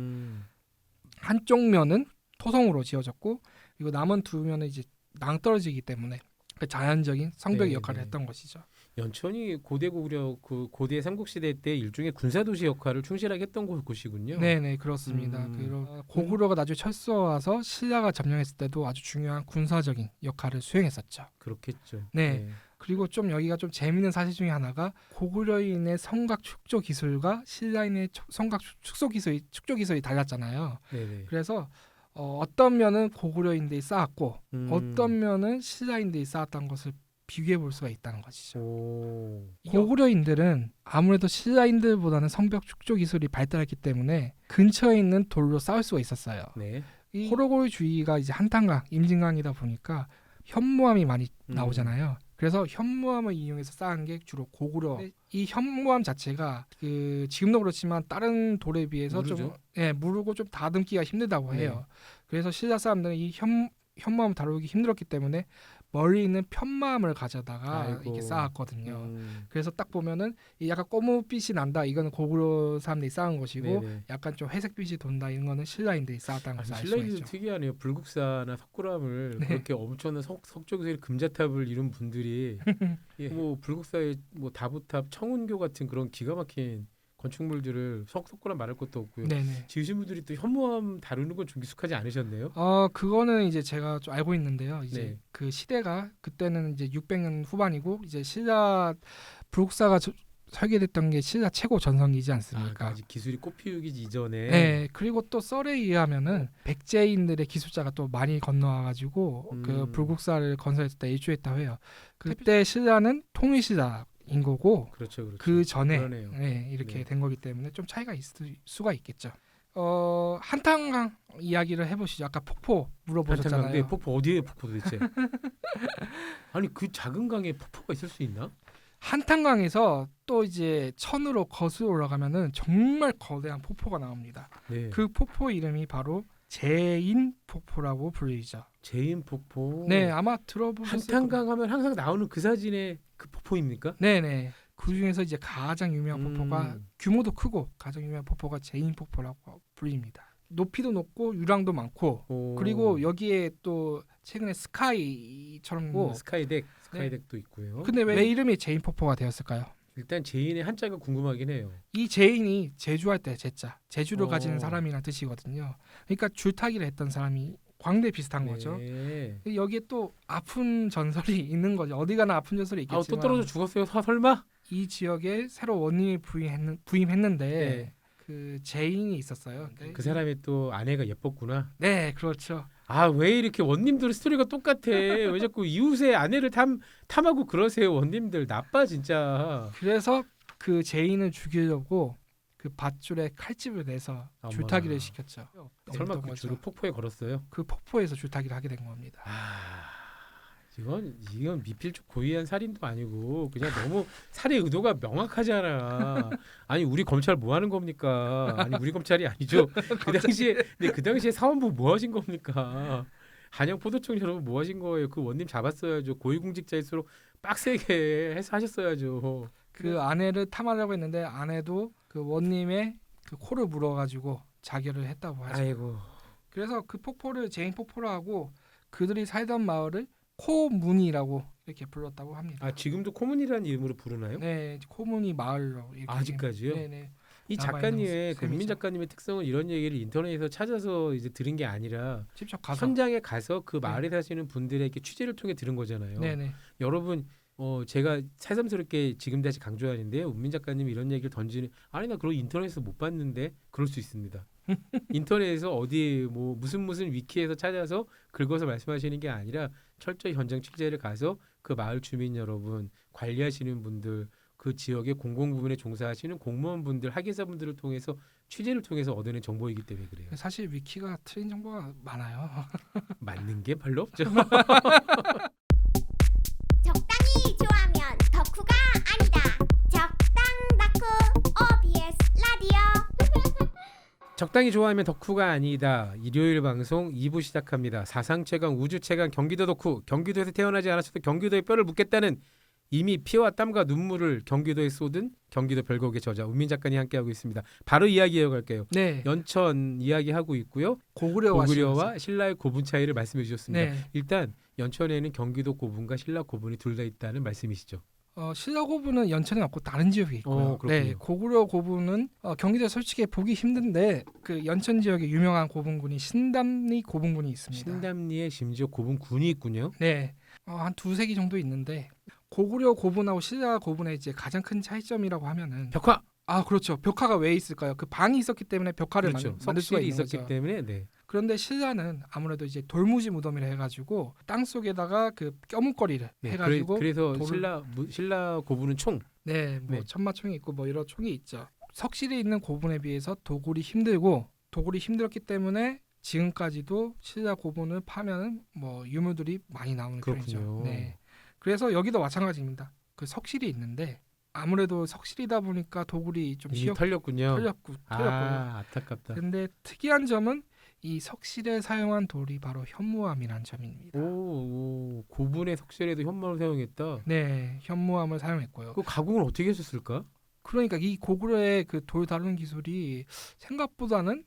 한쪽 면은 토성으로 지어졌고, 그리고 남은 두 면은 이제 낭떠러지기 때문에 그 자연적인 성벽의 네, 역할을 네. 했던 것이죠. 연천이 고대 고구려 그 고대 삼국시대 때 일종의 군사도시 역할을 충실하게 했던 곳이군요. 네네 그렇습니다. 고구려가 나중에 철수와서 신라가 점령했을 때도 아주 중요한 군사적인 역할을 수행했었죠. 그렇겠죠. 네. 그리고 좀 여기가 좀 재미있는 사실 중에 하나가 고구려인의 성곽 축조 기술과 신라인의 성곽 축조 기술이 달랐잖아요. 네네. 그래서 어떤 면은 고구려인들이 쌓았고 음. 어떤 면은 신라인들이 쌓았다는 것을 비교해 볼 수가 있다는 것이죠. 오. 고구려인들은 아무래도 신라인들보다는 성벽 축조 기술이 발달했기 때문에 근처에 있는 돌로 쌓을 수가 있었어요. 네. 이 호로고르주의가 이제 한탄강, 임진강이다 보니까 현무암이 많이 나오잖아요. 그래서 현무암을 이용해서 쌓은 게 주로 고구려. 이 현무암 자체가 그 지금도 그렇지만 다른 돌에 비해서 좀 무르고 좀 다듬기가 힘들다고 해요. 그래서 신라 사람들은 이 현무암을 다루기 힘들었기 때문에 멀리 있는 편마암을 가져다가 이렇게 쌓았거든요. 그래서 딱 보면은 이 약간 꼬무빛이 난다. 이거는 고구려 사람들이 쌓은 것이고, 네네. 약간 좀 회색빛이 돈다. 이런 거는 신라인들이 쌓았다는 것을 알 수가 신라인들도 있죠. 특이하네요. 불국사나 석굴암을 네. 그렇게 엄청난 석조기술 금자탑을 이룬 분들이 뭐 불국사의 뭐 다부탑, 청운교 같은 그런 기가 막힌 건축물들을 석굴암 말할 것도 없고요. 네네. 지으신 분들이 또 현무암 다루는 건 좀 익숙하지 않으셨네요. 그거는 이제 제가 좀 알고 있는데요. 이제 네. 그 시대가 그때는 이제 600년 후반이고, 이제 신라 불국사가 설계됐던 게 신라 최고 전성기지 않습니까? 아직 기술이 꽃피우기 이전에. 네. 그리고 또 썰에 의하면은 백제인들의 기술자가 또 많이 건너와가지고 그 불국사를 건설했을 때 일조했다고 해요. 그때 신라는 통일신라인 거고, 그렇죠, 그렇죠. 그 전에 그러네요. 이렇게 네. 된 거기 때문에 좀 차이가 있을 수가 있겠죠. 한탄강 이야기를 해보시죠. 아까 폭포 물어보셨잖아요. 한탄강. 네, 폭포 어디에 폭포 도대체? 아니 그 작은 강에 폭포가 있을 수 있나? 한탄강에서 또 이제 천으로 거슬러 올라가면은 정말 거대한 폭포가 나옵니다. 네. 그 폭포 이름이 바로 제인 폭포라고 불리죠. 제인 폭포. 네, 아마 들어보셨을 한탄강 하면 항상 나오는 그 사진의 그 폭포입니까? 네네. 그 중에서 이제 가장 유명한 폭포가 규모도 크고 가장 유명한 폭포가 제인 폭포라고 불립니다. 높이도 높고 유랑도 많고, 오. 그리고 여기에 또 최근에 스카이처럼 스카이덱도 있고요. 근데 왜 이름이 제인 폭포가 되었을까요? 일단 제인의 한자가 궁금하긴 해요. 이 제인이 제주할 때 제자, 제주를 어. 가진 사람이라는 뜻이거든요. 그러니까 줄타기를 했던 사람이 광대 비슷한 거죠. 네. 여기에 또 아픈 전설이 있는 거죠. 어디 가나 아픈 전설이 있겠지만 또 떨어져 죽었어요? 설마? 이 지역에 새로 원인이 부임했는데 네. 그 제인이 있었어요. 그 사람이 또 아내가 예뻤구나. 네, 그렇죠. 아, 왜 이렇게 원님들 스토리가 똑같아? 왜 자꾸 이웃의 아내를 탐하고 그러세요? 원님들 나빠 진짜. 그래서 그 제인을 죽이려고 그 밧줄에 칼집을 내서 어머나. 줄타기를 시켰죠. 설마 어떤 그 거죠. 줄을 폭포에 걸었어요? 그 폭포에서 줄타기를 하게 된 겁니다. 이건 미필적 고의한 살인도 아니고 그냥 너무 살해 의도가 명확하잖아. 아니 우리 검찰 뭐 하는 겁니까? 아니 우리 검찰이 아니죠. 그 당시에 사원부 뭐 하신 겁니까? 한영 포도청 여러분 뭐 하신 거예요? 그 원님 잡았어야죠. 고위공직자일수록 빡세게 해서 하셨어야죠. 그 아내를 탐하려고 했는데 아내도 그 원님의 그 코를 물어가지고 자결을 했다고 하죠. 아이고. 그래서 그 폭포를 제인 폭포라고 그들이 살던 마을을 코문이라고 이렇게 불렀다고 합니다. 아 지금도 코문이라는 이름으로 부르나요? 네, 코문이 마을로 이렇게 아직까지요? 네네. 이 남아있는 작가님의 그 셈이죠. 민민 작가님의 특성은 이런 얘기를 인터넷에서 찾아서 이제 들은 게 아니라 직접 가서. 현장에 가서 그 마을에 사시는 분들에게 취재를 통해 들은 거잖아요. 네네. 여러분 제가 새삼스럽게 지금 다시 강조하는데요. 은민 작가님이 이런 얘기를 던지는 아니 나 그런 인터넷에서 못 봤는데 그럴 수 있습니다. 인터넷에서 어디 뭐 무슨 위키에서 찾아서 긁어서 말씀하시는 게 아니라 철저히 현장 취재를 가서 그 마을 주민 여러분, 관리하시는 분들, 그 지역의 공공부문에 종사하시는 공무원분들, 학예사분들을 통해서 취재를 통해서 얻어낸 정보이기 때문에 그래요. 사실 위키가 틀린 정보가 많아요. 맞는 게 별로 없죠. 적당히 좋아하면 덕후가 아니다. 적당 덕후 OBS 라디오. 적당히 좋아하면 덕후가 아니다. 일요일 방송 2부 시작합니다. 사상 최강 우주 최강 경기도 덕후. 경기도에서 태어나지 않았어도 경기도의 뼈를 묻겠다는 이미 피와 땀과 눈물을 경기도에 쏟은 경기도 별곡의 저자 은민 작가님 함께하고 있습니다. 바로 이야기 이어갈게요. 네. 연천 이야기하고 있고요. 고구려와 신라의 고분 차이를 말씀해 주셨습니다. 네. 일단 연천에는 경기도 고분과 신라 고분이 둘 다 있다는 말씀이시죠. 신라 고분은 연천에 없고 다른 지역에 있고요. 그렇군요. 네, 고구려 고분은 경기도에 솔직히 보기 힘든데 그 연천 지역에 유명한 고분군이 신담리 고분군이 있습니다. 신담리에 심지어 고분군이 있군요. 네, 한 두세 개 정도 있는데 고구려 고분하고 신라 고분의 이제 가장 큰 차이점이라고 하면은 벽화. 아 그렇죠. 벽화가 왜 있을까요? 그 방이 있었기 때문에 벽화를 그렇죠. 만들 수가 석실이 있는 있었기 거죠. 때문에 네. 그런데 신라는 아무래도 이제 돌무지 무덤이라 해가지고 땅 속에다가 그 껴묵거리를 네, 해가지고 그래서 돌을- 신라 고분은 총. 네, 뭐 네. 천마총이 있고 뭐 여러 총이 있죠. 석실이 있는 고분에 비해서 도굴이 힘들고 도굴이 힘들었기 때문에 지금까지도 신라 고분을 파면은 뭐 유물들이 많이 나오는 그렇군요. 편이죠. 네, 그래서 여기도 마찬가지입니다. 그 석실이 있는데 아무래도 석실이다 보니까 도굴이 좀 이미 털렸군요. 털렸고요. 안타깝다. 근데 특이한 점은 이 석실에 사용한 돌이 바로 현무암이라는 점입니다. 오, 고분의 석실에도 현무암을 사용했다. 네, 현무암을 사용했고요. 그 가공을 어떻게 했었을까? 그러니까 이 고구려의 그 돌 다루는 기술이 생각보다는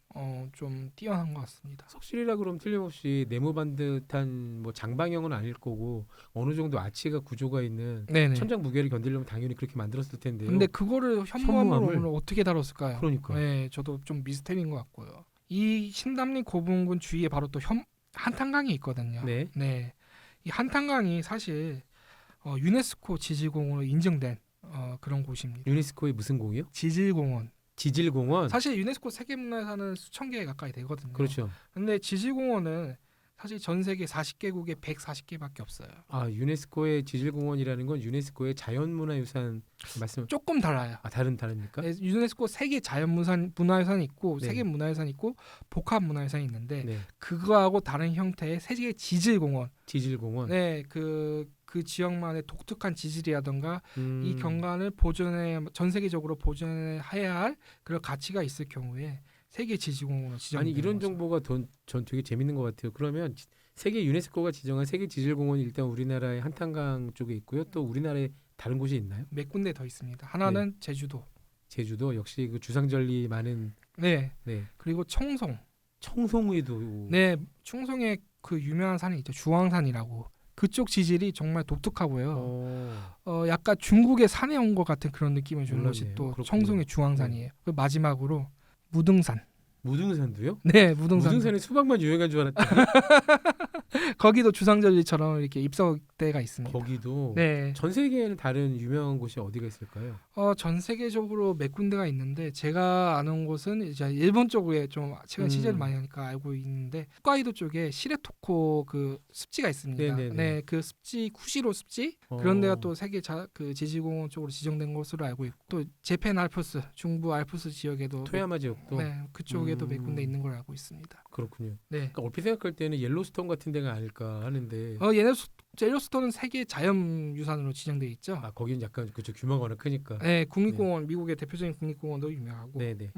좀 뛰어난 것 같습니다. 석실이라 그러면 틀림없이 네모 반듯한 뭐 장방형은 아닐 거고 어느 정도 아치가 구조가 있는 네네. 천장 무게를 견디려면 당연히 그렇게 만들었을 텐데요. 근데 그거를 현무암으로 현무암을? 오늘 어떻게 다뤘을까요? 그러니까. 네, 저도 좀 미스테리인 것 같고요. 이 신담리 고분군 주위에 바로 또 한탄강이 있거든요. 네. 네, 이 한탄강이 사실 유네스코 지질공원으로 인정된 그런 곳입니다. 유네스코의 무슨 공이요? 지질공원. 지질공원. 사실 유네스코 세계문화유산은 수천 개 가까이 되거든요. 그렇죠. 근데 지질공원은 사실 전 세계 40개국에 140개밖에 없어요. 아 유네스코의 지질공원이라는 건 유네스코의 자연문화유산 말씀. 조금 달라요. 다릅니까? 네, 유네스코 세계 자연문화유산이 있고 네. 세계 문화유산이 있고 복합문화유산이 있는데 네. 그거하고 다른 형태의 세계 지질공원. 지질공원. 네, 그 지역만의 독특한 지질이라던가 이 음. 경관을 전 세계적으로 보존해야 할 그런 가치가 있을 경우에 세계 지질공원으로 지정되는 아니 이런 거죠. 정보가 전 되게 재밌는 것 같아요. 그러면 세계 유네스코가 지정한 세계 지질공원이 일단 우리나라의 한탄강 쪽에 있고요. 또 우리나라에 다른 곳이 있나요? 몇 군데 더 있습니다. 하나는 네. 제주도. 제주도 역시 그 주상절리 많은 네. 네. 그리고 청송. 청송에도 네, 충성에 그 유명한 산이 있죠. 주황산이라고. 그쪽 지질이 정말 독특하고요. 약간 중국의 산에 온 것 같은 그런 느낌을 주는 것이 몰랐네요. 또 그렇군요. 청송의 주황산이에요. 그 마지막으로 무등산. 무등산도요? 네, 무등산. 무등산에 수박만 유행한 줄 알았더니 거기도 주상절리처럼 이렇게 입석대가 있습니다. 거기도 네, 전 세계에는 다른 유명한 곳이 어디가 있을까요? 전 세계적으로 몇 군데가 있는데 제가 아는 곳은 이제 일본 쪽에 좀 최근 취재를 많이 하니까 알고 있는데 홋카이도 쪽에 시레토코 그 습지가 있습니다. 네네네. 네, 그 습지 쿠시로 습지 그런 데가 또 세계 그 지질공원 쪽으로 지정된 것으로 알고 있고 또 재팬 알프스 중부 알프스 지역에도 토야마 지역도 네, 그쪽에 지역에도 몇 군데 있는 걸로 알고 있습니다. 그렇군요. 네. 그러니까 얼핏 생각할 때는 옐로스톤 같은 데가 아닐까 하는데 옐로스톤은 세계 자연유산으로 지정돼 있죠. 아 거기는 약간 그죠 규모가 워낙 크니까. 네, 국립공원 미국의 대표적인 국립공원도 유명하고. 네네.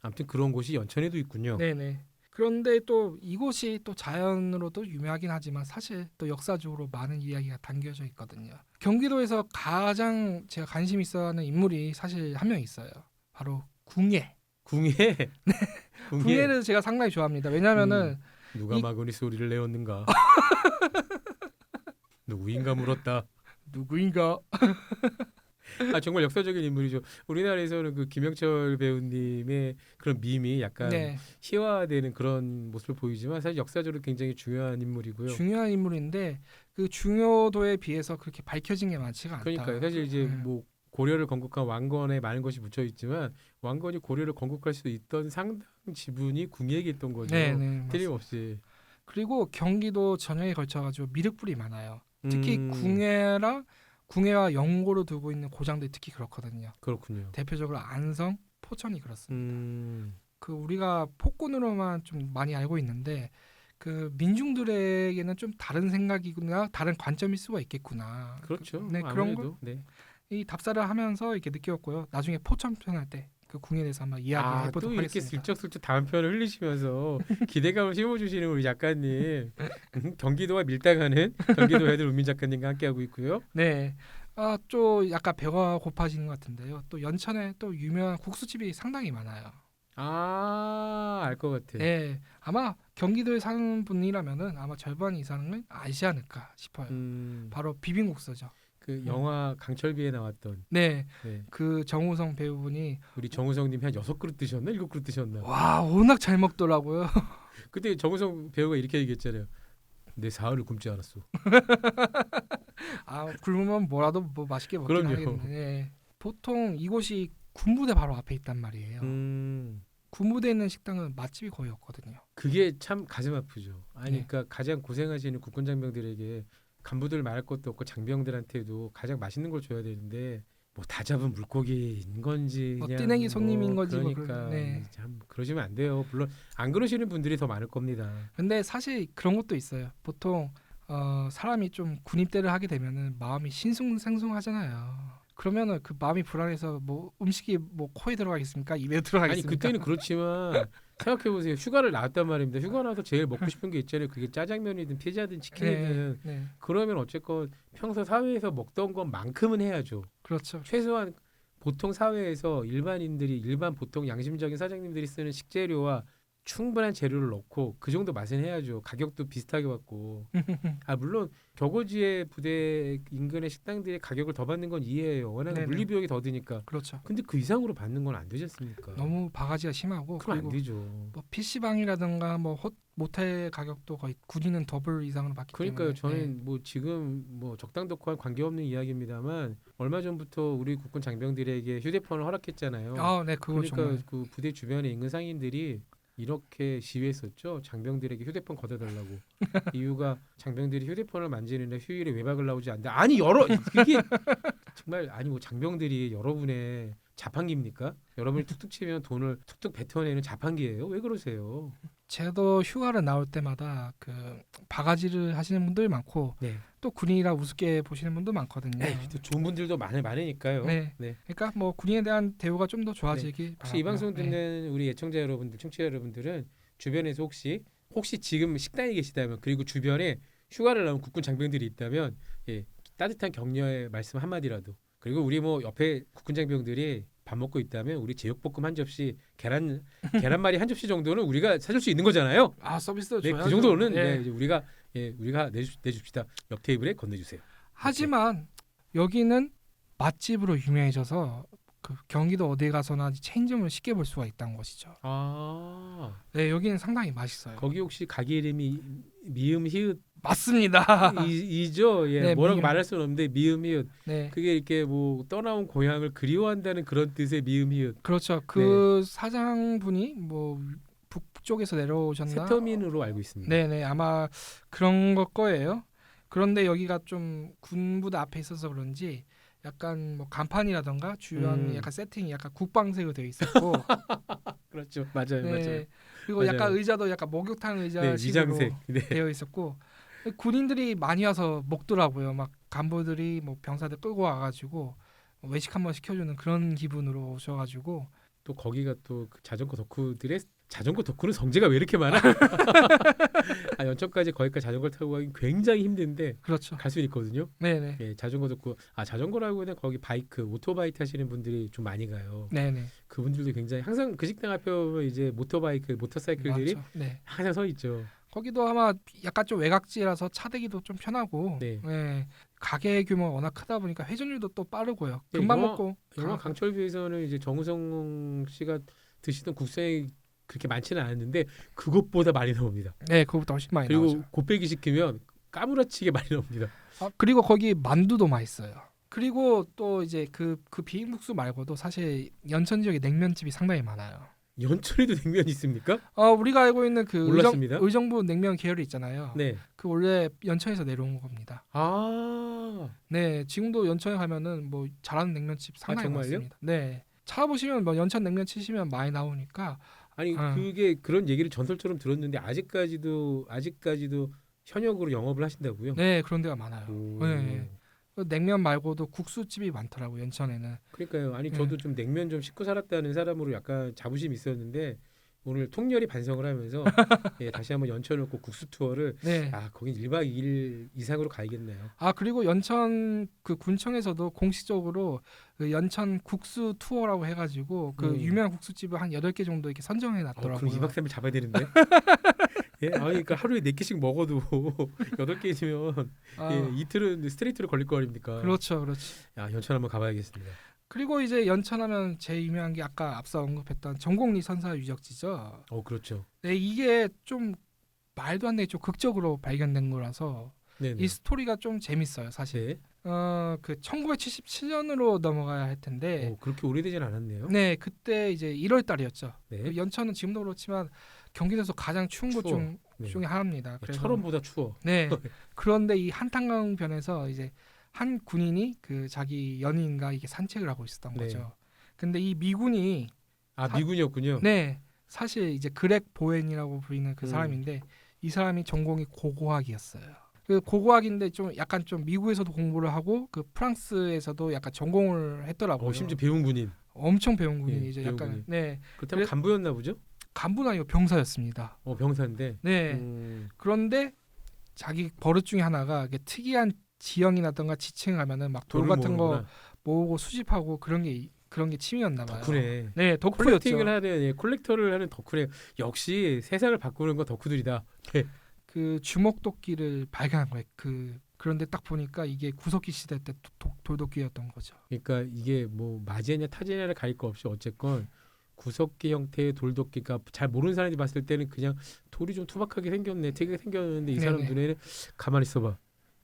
아무튼 그런 곳이 연천에도 있군요. 네네. 그런데 또 이곳이 또 자연으로도 유명하긴 하지만 사실 또 역사적으로 많은 이야기가 담겨져 있거든요. 경기도에서 가장 제가 관심 있어하는 인물이 사실 한 명 있어요. 바로 궁예. 궁예. 궁예를 제가 상당히 좋아합니다. 왜냐하면은 누가 마구니 소리를 내었는가? 누구인가 물었다. 누구인가? 아 정말 역사적인 인물이죠. 우리나라에서는 그 김영철 배우님의 그런 밈이 약간 네, 희화되는 그런 모습을 보이지만 사실 역사적으로 굉장히 중요한 인물이고요. 중요한 인물인데 그 중요도에 비해서 그렇게 밝혀진 게 많지가 않다. 그러니까요. 사실 이제 네. 뭐 고려를 건국한 왕건에 많은 것이 묻혀 있지만 왕건이 고려를 건국할 수 있던 상당 지분이 궁예에게 있던 거죠. 네, 맞습니다. 틀림없이. 그리고 경기도 전역에 걸쳐가지고 미륵불이 많아요. 특히 음, 궁예와 연고로 두고 있는 고장들이 특히 그렇거든요. 그렇군요. 대표적으로 안성, 포천이 그렇습니다. 그 우리가 폭군으로만 좀 많이 알고 있는데 그 민중들에게는 좀 다른 생각이구나, 다른 관점일 수가 있겠구나. 그렇죠. 네, 그런 걸 아무래도. 네. 이 답사를 하면서 이렇게 느꼈고요. 나중에 포천 편할 때 그 궁예에 대해서 한번 이야기해 또 보도록 이렇게 하겠습니다. 슬쩍슬쩍 다음 편을 흘리시면서 기대감을 심어주시는 우리 작가님 경기도와 밀당하는 경기도 애들 우민 작가님과 함께하고 있고요. 네. 또 약간 배가 고파지는 것 같은데요. 또 연천에 또 유명한 국수집이 상당히 많아요. 알 것 같아. 네. 아마 경기도에 사는 분이라면은 아마 절반 이상은 아시지 않을까 싶어요. 바로 비빔국수죠. 그 영화 강철비에 나왔던 네. 네. 그 정우성 배우분이 우리 정우성님이 한 6그릇 드셨나 7그릇 드셨나. 와 워낙 잘 먹더라고요. 그때 정우성 배우가 이렇게 얘기했잖아요. 내 사흘을 굶지 않았어. 굶으면 뭐라도 뭐 맛있게 먹긴 그럼요. 하겠네. 네. 보통 이곳이 군부대 바로 앞에 있단 말이에요. 군부대에 있는 식당은 맛집이 거의 없거든요. 그게 참 가슴 아프죠. 네. 그러니까 가장 고생하시는 국군 장병들에게 간부들 말할 것도 없고 장병들한테도 가장 맛있는 걸 줘야 되는데 뭐 다 잡은 물고기인 건지 뭐 그냥 띠내기 손님인 건지 뭐 그러니까 네. 참 그러시면 안 돼요. 물론 안 그러시는 분들이 더 많을 겁니다. 근데 사실 그런 것도 있어요. 보통 사람이 좀 군입대를 하게 되면은 마음이 싱숭생숭하잖아요. 그러면은 그 마음이 불안해서 뭐 음식이 뭐 코에 들어가겠습니까? 입에 아니 들어가겠습니까? 그때는 그렇지만 생각해 보세요. 휴가를 나왔단 말입니다. 휴가 나서 제일 먹고 싶은 게 있잖아요. 그게 짜장면이든 피자든 치킨이든 네. 그러면 어쨌건 평소 사회에서 먹던 것만큼은 해야죠. 그렇죠. 최소한 보통 사회에서 일반 보통 양심적인 사장님들이 쓰는 식재료와 충분한 재료를 넣고 그 정도 맛은 해야죠. 가격도 비슷하게 받고. 물론 격오지의 부대 인근의 식당들의 가격을 더 받는 건 이해해요. 워낙 네네. 물리 비용이 더 드니까. 그렇죠. 근데 그 이상으로 받는 건 안 되지 않습니까? 너무 바가지가 심하고 그럼 안 그리고 되죠. 뭐 PC방이라든가 뭐 모텔 가격도 거의 군인은 더블 이상으로 받기 그러니까요. 때문에 저는 뭐 지금 뭐 적당덕화와 관계없는 이야기입니다만 얼마 전부터 우리 국군 장병들에게 휴대폰을 허락했잖아요. 네, 그거 그러니까 정말 그 부대 주변에 인근 상인들이 이렇게 시위했었죠. 장병들에게 휴대폰 걷어달라고. 이유가 장병들이 휴대폰을 만지는데 휴일에 외박을 나오지 않는다. 아니 그게 정말 뭐 장병들이 여러분의 자판기입니까? 여러분이 툭툭 치면 돈을 툭툭 뱉어내는 자판기예요. 왜 그러세요? 제도 휴가를 나올 때마다 그 바가지를 하시는 분들 많고 네. 또 군인이라 우습게 보시는 분도 많거든요. 또 좋은 분들도 많으니까요. 네. 그러니까 뭐 군인에 대한 대우가 좀 더 좋아지기 혹시 이 바라고요. 방송 듣는 우리 애청자 여러분들, 청취자 여러분들은 주변에서 혹시 지금 식당에 계시다면 그리고 주변에 휴가를 나온 국군 장병들이 있다면 따뜻한 격려의 말씀 한마디라도 그리고 우리 뭐 옆에 국군 장병들이 밥 먹고 있다면 우리 제육볶음 한 접시 계란말이 한 접시 정도는 우리가 사줄 수 있는 거잖아요. 서비스도 네, 줘야죠. 그 정도는 예. 이제 우리가 내줍시다. 옆 테이블에 건네주세요. 하지만 여기는 맛집으로 유명해져서 그 경기도 어디 가서나 체인점을 쉽게 볼 수가 있다는 것이죠. 네, 여기는 상당히 맛있어요. 거기 혹시 가게 이름이 미음 히읗 맞습니다. 이죠. 네, 뭐라고 미음. 말할 수는 없는데 미음 히읗. 네, 그게 이렇게 뭐 떠나온 고향을 그리워한다는 그런 뜻의 미음 히읗. 그렇죠. 그 사장분이 뭐 북쪽에서 내려오셨나? 세터민으로 알고 있습니다. 네네, 아마 그런 걸 거예요. 그런데 여기가 좀 군부대 앞에 있어서 그런지 약간 뭐 간판이라던가 주변 약간 세팅이 약간 국방색으로 되어 있었고 그렇죠. 맞아요. 네. 맞아요. 그리고 맞아요. 약간 의자도 약간 목욕탕 네, 의자식으로 위장색. 네. 되어 있었고 군인들이 많이 와서 먹더라고요. 막 간부들이 뭐 병사들 끌고 와가지고 외식 한번 시켜주는 그런 기분으로 오셔가지고 또 거기가 또 그 자전거 덕후들의 자전거 덕후는 성재가 왜 이렇게 많아? 아, 연천까지 거기까지 자전거를 타고 가기 굉장히 힘든데 그렇죠. 갈 수는 있거든요. 네네. 예, 자전거 덕후. 아, 자전거라고 해야 거기 바이크, 오토바이 타시는 분들이 좀 많이 가요. 네네. 그분들도 굉장히 항상 그 식당 앞에 보면 이제 모터바이크, 모터사이클들이 맞죠. 네. 항상 서 있죠. 거기도 아마 약간 좀 외곽지라서 차 대기도 좀 편하고 네. 네. 가게 규모가 워낙 크다 보니까 회전율도 또 빠르고요. 네, 금방 영화- 먹고 영화 가- 강철비에서는 이제 정우성 씨가 드시던 국수이 그렇게 많지는 않았는데 그것보다 많이 나옵니다. 네, 그거보다 훨씬 많이 그리고 나오죠. 곱빼기 시키면 까무라치게 많이 나옵니다. 아, 그리고 거기 만두도 맛있어요. 그리고 또 이제 그 비빔국수 말고도 사실 연천 지역에 냉면집이 상당히 많아요. 연천에도 냉면이 있습니까? 우리가 알고 있는 그 몰랐습니다. 의정부 냉면 계열이 있잖아요. 네. 그 원래 연천에서 내려온 겁니다. 아, 네, 지금도 연천에 가면은 뭐 잘하는 냉면집 상당히 정말요? 많습니다. 네, 찾아보시면 뭐 연천 냉면 치시면 많이 나오니까 아니 아. 그게 그런 얘기를 전설처럼 들었는데 아직까지도 현역으로 영업을 하신다고요? 네 그런 데가 많아요. 오. 네. 냉면 말고도 국수집이 많더라고요 연천에는. 그러니까요. 아니 네. 저도 좀 냉면 좀 씻고 살았다는 사람으로 약간 자부심이 있었는데 오늘 통렬히 반성을 하면서 예, 다시 한번 연천을 꼭 국수 투어를 네. 거긴 1박 2일 이상으로 가야겠네요. 그리고 연천 그 군청에서도 공식적으로 그 연천 국수 투어라고 해가지고 그 유명한 국수집을 한 8개 정도 이렇게 선정해 그럼 놨더라고요. 2박 3일 잡아야 되는데. 예, 그러니까 하루에 4개씩 먹어도 8개이면 예, 이틀은 스트레이트로 걸릴 거 아닙니까? 그렇죠, 그렇죠. 야, 연천 한번 가봐야겠습니다. 그리고 이제 연천하면 제일 유명한 게 아까 앞서 언급했던 전곡리 선사 유적지죠. 그렇죠. 네, 이게 좀 말도 안 되게 좀 극적으로 발견된 거라서 네네. 이 스토리가 좀 재밌어요, 사실. 네. 그 1977년으로 넘어가야 할 텐데, 그렇게 오래되진 않았네요. 네, 그때 이제 1월 달이었죠. 네. 그 연천은 지금도 그렇지만 경기도에서 가장 추운 곳 추워. 네. 중에 하나입니다. 그래서 철원보다 추워. 네. 그런데 이 한탄강변에서 이제 한 군인이 그 자기 연인과 이게 산책을 하고 있었던 네. 거죠. 근데 이 미군이 미군이었군요. 네, 사실 이제 그렉 보웬이라고 불리는 그 사람인데 이 사람이 전공이 고고학이었어요. 그 고고학인데 좀 약간 좀 미국에서도 공부를 하고 그 프랑스에서도 약간 전공을 했더라고요. 심지어 배운 군인. 엄청 배운 군인이 네, 이제 배운 약간 군인. 네 그렇다면 간부였나 보죠? 간부는 아니고 병사였습니다. 병사인데. 네. 그런데 자기 버릇 중에 하나가 이게 특이한 지형이라든가 지층에 가면은 막 돌 같은 거 모으고 수집하고 그런 게 취미였나 봐요. 덕후네. 네, 덕후였죠. 콜렉팅을 하는 콜렉터를 하는 덕후네. 역시 세상을 바꾸는 건 덕후들이다. 네. 그 주먹도끼를 발견한 거예요. 그런데 딱 보니까 이게 구석기 시대 때 돌도끼였던 거죠. 그러니까 이게 뭐 맞이냐 타지냐를 가릴 거 없이 어쨌건 구석기 형태의 돌도끼가 잘 모르는 사람이 봤을 때는 그냥 돌이 좀 투박하게 생겼네, 되게 생겼는데 이 사람 네네. 눈에는 가만히 있어봐.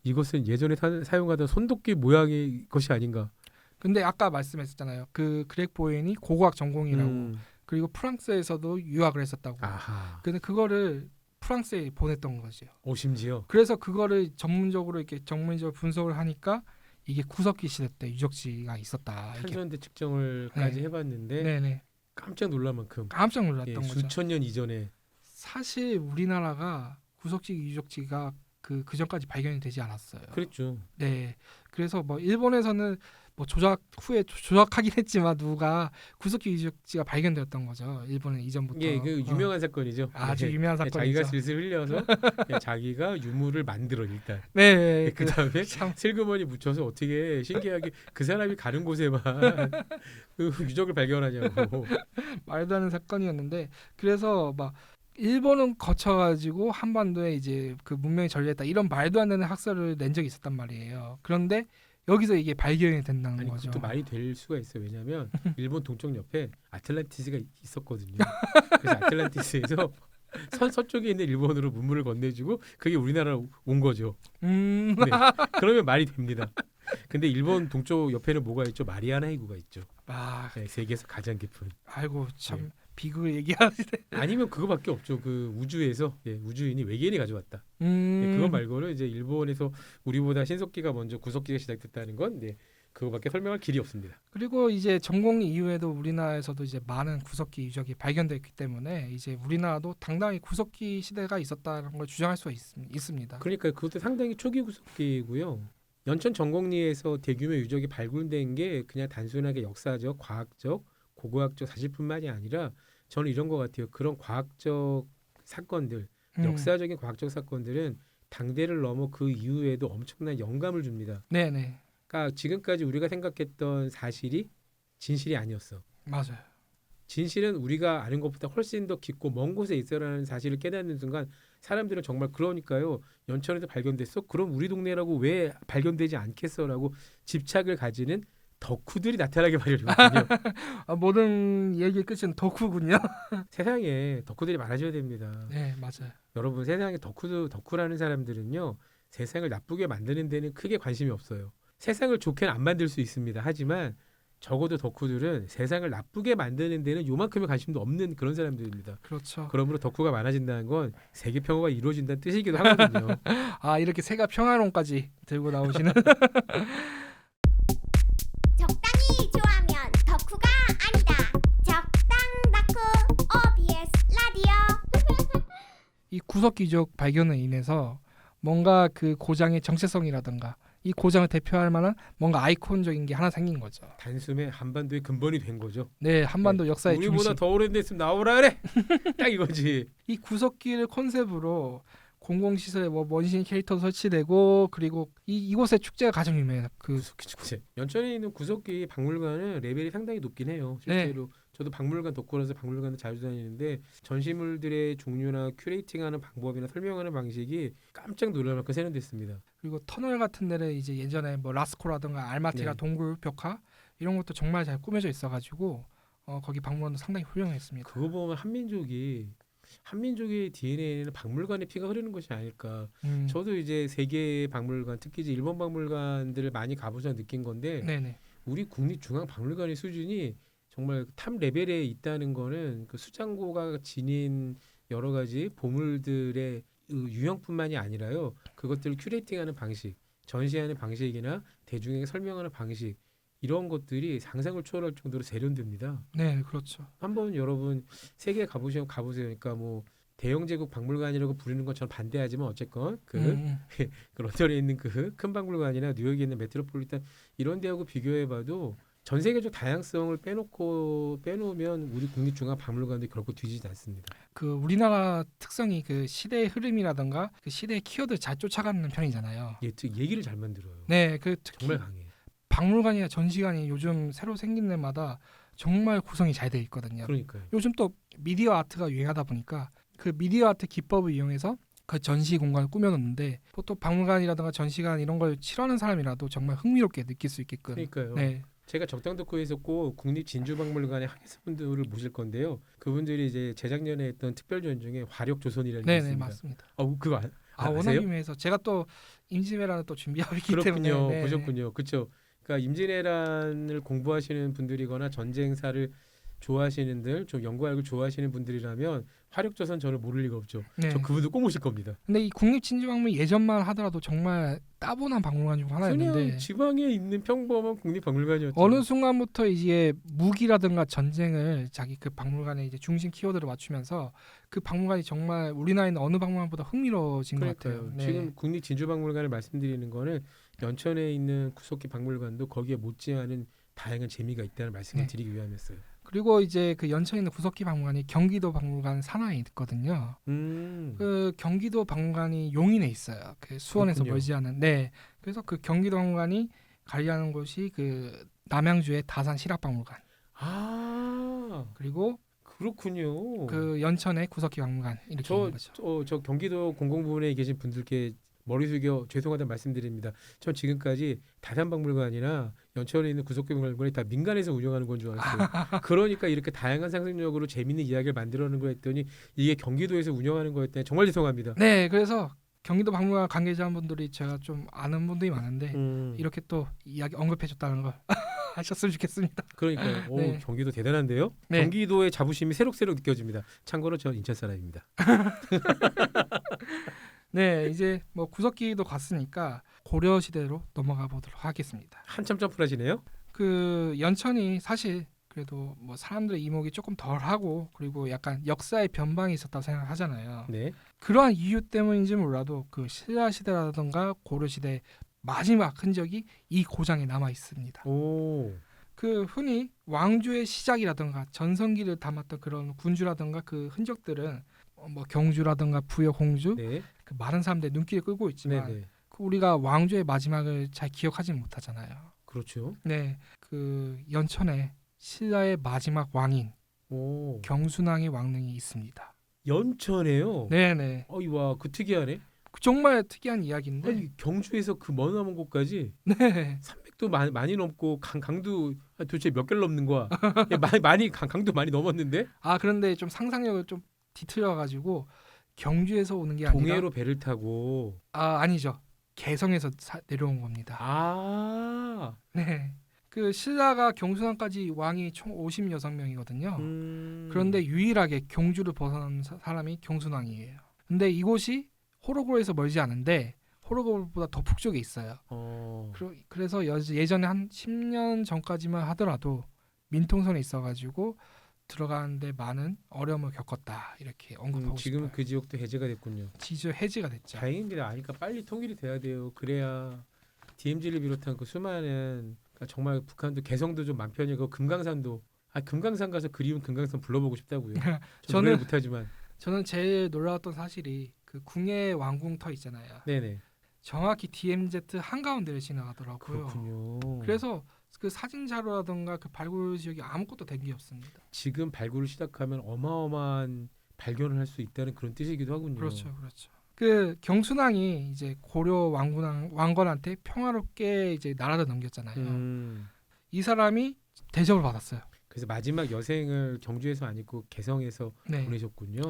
이것은 예전에 사용하던 손도끼 모양의 것이 아닌가. 근데 아까 말씀했었잖아요. 그 그렉 보웬이 고고학 전공이라고 그리고 프랑스에서도 유학을 했었다고. 아하. 근데 그거를 프랑스에 보냈던 거죠. 심지어. 그래서 그거를 전문적으로 분석을 하니까 이게 구석기 시대 때 유적지가 있었다. 이게. 탄소연대 측정을까지 네. 해봤는데 네네. 깜짝 놀랄 만큼 깜짝 놀랐던 거죠. 수천 년 이전에 사실 우리나라가 구석지 유적지가 그 전까지 발견이 되지 않았어요. 그랬죠. 네. 그래서 뭐 일본에서는 뭐 조작 후에 조작하긴 했지만 누가 구석기 유적지가 발견되었던 거죠. 일본은 이전부터. 예, 그 유명한 사건이죠. 아주 네. 유명한 사건이죠. 자기가 슬슬 흘려서 자기가 유물을 만들어 일단. 네. 그 다음에 참 슬그머니 묻혀서 어떻게 신기하게 그 사람이 가는 곳에만 그 유적을 발견하냐고. 말도 안 되는 사건이었는데 그래서 막 일본은 거쳐가지고 한반도에 이제 그 문명이 전리했다 이런 말도 안 되는 학설을 낸 적이 있었단 말이에요. 그런데 여기서 이게 발견이 된다는 아니 거죠. 그것도 말이 될 수가 있어요. 왜냐하면 일본 동쪽 옆에 아틀란티스가 있었거든요. 그래서 아틀란티스에서 서쪽에 있는 일본으로 문물을 건네주고 그게 우리나라로 온 거죠. 네. 그러면 말이 됩니다. 근데 일본 동쪽 옆에는 뭐가 있죠? 마리아나 해구가 있죠. 네, 세계에서 가장 깊은. 아이고 참 네. 비극을 얘기하시네. 아니면 그거밖에 없죠. 그 우주에서 우주인이 외계인이 가져왔다. 그거 말고는 이제 일본에서 우리보다 신석기가 먼저 구석기가 시작됐다는 건 그거밖에 설명할 길이 없습니다. 그리고 이제 전공 이후에도 우리나라에서도 이제 많은 구석기 유적이 발견됐기 때문에 이제 우리나라도 당당히 구석기 시대가 있었다는 걸 주장할 수가 있습니다. 그러니까 그것도 상당히 초기 구석기고요. 연천 전곡리에서 대규모 유적이 발굴된 게 그냥 단순하게 역사적, 과학적, 고고학적 사실뿐만이 아니라 저는 이런 것 같아요. 그런 과학적 사건들, 역사적인 과학적 사건들은 당대를 넘어 그 이후에도 엄청난 영감을 줍니다. 네네. 그러니까 지금까지 우리가 생각했던 사실이 진실이 아니었어. 맞아요. 진실은 우리가 아는 것보다 훨씬 더 깊고 먼 곳에 있어라는 사실을 깨닫는 순간 사람들은 정말 그러니까요. 연천에서 발견됐어? 그럼 우리 동네라고 왜 발견되지 않겠어라고 집착을 가지는 덕후들이 나타나게 마련이거든요. 모든 얘기의 끝은 덕후군요. 세상에 덕후들이 많아져야 됩니다. 네, 맞아요. 여러분 세상에 덕후라는 사람들은요. 세상을 나쁘게 만드는 데는 크게 관심이 없어요. 세상을 좋게는 안 만들 수 있습니다. 하지만 적어도 덕후들은 세상을 나쁘게 만드는 데는 요만큼의 관심도 없는 그런 사람들입니다. 그렇죠. 그러므로 덕후가 많아진다는 건 세계 평화가 이루어진다는 뜻이기도 하거든요. 아, 이렇게 세가 평화론까지 들고 나오시는 적당히 좋아하면 덕후가 아니다. 적당 덕후 OBS 라디오. 이 구석기적 발견에 인해서 뭔가 그 고장의 정체성이라든가 이 고장을 대표할 만한 뭔가 아이콘적인 게 하나 생긴 거죠. 단숨에 한반도의 근본이 된 거죠. 네, 한반도 역사의 우리보다 중심. 더 오랜 데 있으면 나오라 그래. 딱 이거지. 이 구석기를 컨셉으로 공공시설에 뭐 원신 캐릭터 설치되고 그리고 이곳의 축제가 가장 유명해요. 그 구석기 축제. 연천에 있는 구석기 박물관은 레벨이 상당히 높긴 해요. 실제로 저도 박물관 덕후라서 박물관을 자주 다니는데 전시물들의 종류나 큐레이팅하는 방법이나 설명하는 방식이 깜짝 놀랄 만큼 세련됐습니다. 그리고 터널 같은 데는 이제 예전에 뭐 라스코라든가 알마티라 네. 동굴 벽화 이런 것도 정말 잘 꾸며져 있어가지고 거기 방문도 상당히 훌륭했습니다. 그거 보면 한민족의 DNA에는 박물관의 피가 흐르는 것이 아닐까. 저도 이제 세계 박물관, 특히 이제 일본 박물관들을 많이 가보셔서 느낀 건데 네네. 우리 국립중앙박물관의 수준이 정말 탑 레벨에 있다는 거는 그 수장고가 지닌 여러 가지 보물들의 유형뿐만이 아니라요. 그것들을 큐레이팅하는 방식, 전시하는 방식이나 대중에게 설명하는 방식 이런 것들이 상상을 초월할 정도로 세련됩니다. 네, 그렇죠. 한번 여러분 세계 가보세요. 그러니까 뭐 대영 제국 박물관이라고 부르는 건 저는 반대하지만 어쨌건 그 런던에 있는 그 큰 박물관이나 뉴욕에 있는 메트로폴리탄 이런 데하고 비교해봐도 전 세계적 다양성을 빼놓으면 우리 국립중앙박물관도 결코 뒤지지 않습니다. 그 우리나라 특성이 그 시대의 흐름이라든가 그 시대의 키워드를 잘 쫓아가는 편이잖아요. 얘기를 잘 만들어요. 네, 그 특히 정말 강해. 박물관이나 전시관이 요즘 새로 생긴 데마다 정말 구성이 잘 돼 있거든요. 그러니까요. 요즘 또 미디어 아트가 유행하다 보니까 그 미디어 아트 기법을 이용해서 그 전시 공간을 꾸며놓는데 보통 박물관이라든가 전시관 이런 걸 싫어하는 사람이라도 정말 흥미롭게 느낄 수 있게끔. 그러니까요. 네, 제가 적당덕후에서 꼭 국립진주박물관의 학예사분들을 모실 건데요. 그분들이 이제 재작년에 했던 특별전 중에 화력조선이라는 게 네, 있습니다. 맞습니다. 그거 워낙 아세요? 유명해서 제가 또 임진왜란을 또 준비하고 있기 그렇군요. 때문에 네. 보셨군요. 그렇죠. 그러니까 임진왜란을 공부하시는 분들이거나 전쟁사를 좋아하시는 좀 연구하고 좋아하시는 분들이라면 화력조선 저를 모를 리가 없죠. 네. 저 그분들 꼭 모실 겁니다. 근데 이 국립진주박물 예전만 하더라도 정말 따분한 박물관 중 하나였는데 그냥 지방에 있는 평범한 국립박물관이었죠. 어느 순간부터 이제 무기라든가 전쟁을 자기 그 박물관의 이제 중심 키워드로 맞추면서 그 박물관이 정말 우리나라에 있는 어느 박물관보다 흥미로워진 것 그러니까요. 같아요. 네. 지금 국립진주박물관을 말씀드리는 거는 연천에 있는 구석기 박물관도 거기에 못지않은 다양한 재미가 있다는 말씀을 네. 드리기 위함이었어요. 그리고 이제 그 연천에 있는 구석기 박물관이 경기도 박물관 산하에 있거든요. 그 경기도 박물관이 용인에 있어요. 그 수원에서 그렇군요. 멀지 않은. 네. 그래서 그 경기도 박물관이 관리하는 곳이 그 남양주의 다산 실학박물관. 그리고 그렇군요. 그 연천의 구석기 박물관 이렇게 있는 거죠. 저 경기도 공공부문에 계신 분들께 머리 숙여 죄송하다는 말씀드립니다. 전 지금까지 다산박물관이나 연천에 있는 구석기박물관이 다 민간에서 운영하는 건 줄 알았어요. 그러니까 이렇게 다양한 상상력으로 재밌는 이야기를 만들어내는 거 했더니 이게 경기도에서 운영하는 거였다니 정말 죄송합니다. 네, 그래서 경기도 박물관 관계자분들이 제가 좀 아는 분들이 많은데 이렇게 또 이야기 언급해줬다는 걸 하셨으면 좋겠습니다. 그러니까요. 네. 경기도 대단한데요. 네. 경기도의 자부심이 새록새록 느껴집니다. 참고로 저 인천 사람입니다. 네, 이제 뭐 구석기도 갔으니까 고려 시대로 넘어가 보도록 하겠습니다. 한참 점프를 하시네요. 그 연천이 사실 그래도 뭐 사람들의 이목이 조금 덜하고 그리고 약간 역사의 변방이 있었다고 생각하잖아요. 네. 그러한 이유 때문인지 몰라도 그 신라 시대라든가 고려 시대 마지막 흔적이 이 고장에 남아 있습니다. 오. 그 흔히 왕조의 시작이라든가 전성기를 담았던 그런 군주라든가 그 흔적들은 뭐 경주라든가 부여 공주 네. 그 많은 사람들의 눈길을 끌고 있지만 네네. 그 우리가 왕조의 마지막을 잘 기억하지는 못하잖아요. 그렇죠. 네, 그 연천에 신라의 마지막 왕인 오. 경순왕의 왕릉이 있습니다. 연천에요. 네네. 와, 그 특이하네. 정말 특이한 이야기인데. 아니 경주에서 그 머나먼 곳까지 네. 300도 많이 넘고 강도 도대체 몇 개를 넘는 거야? 야, 많이 강도 많이 넘었는데 아 그런데 좀 상상력을 좀 뒤틀려가지고 경주에서 오는 게 아니라 동해로 배를 타고 아니죠. 개성에서 내려온 겁니다. 아. 네. 그 신라가 경순왕까지 왕이 총 56명이거든요. 그런데 유일하게 경주를 벗어난 사람이 경순왕이에요. 근데 이곳이 호로골에서 멀지 않은데 호로골보다 더 북쪽에 있어요. 그래서 예전에 한 10년 전까지만 하더라도 민통선에 있어가지고 들어가는데 많은 어려움을 겪었다 이렇게 언급하고 지금은 싶어요. 그 지역도 해제가 됐군요. 지저 해지가 됐죠. 다행입니다. 그러니까 빨리 통일이 돼야 돼요. 그래야 DMZ를 비롯한 그 수많은 그러니까 정말 북한도 개성도 좀 많편이고 금강산도 금강산 가서 그리운 금강산 불러보고 싶다고요. 저는 노래를 못하지만 저는 제일 놀라웠던 사실이 그 궁예 왕궁터 있잖아요. 네네. 정확히 DMZ 한가운데를 지나가더라고요. 그렇군요. 그래서 그 사진 자료라든가 그 발굴 지역이 아무것도 된 게 없습니다. 지금 발굴을 시작하면 어마어마한 발견을 할 수 있다는 그런 뜻이기도 하군요. 그렇죠, 그렇죠. 그 경순왕이 이제 고려 왕건한테 평화롭게 이제 나라를 넘겼잖아요. 이 사람이 대접을 받았어요. 그래서 마지막 여생을 경주에서 아니고 개성에서 네. 보내셨군요.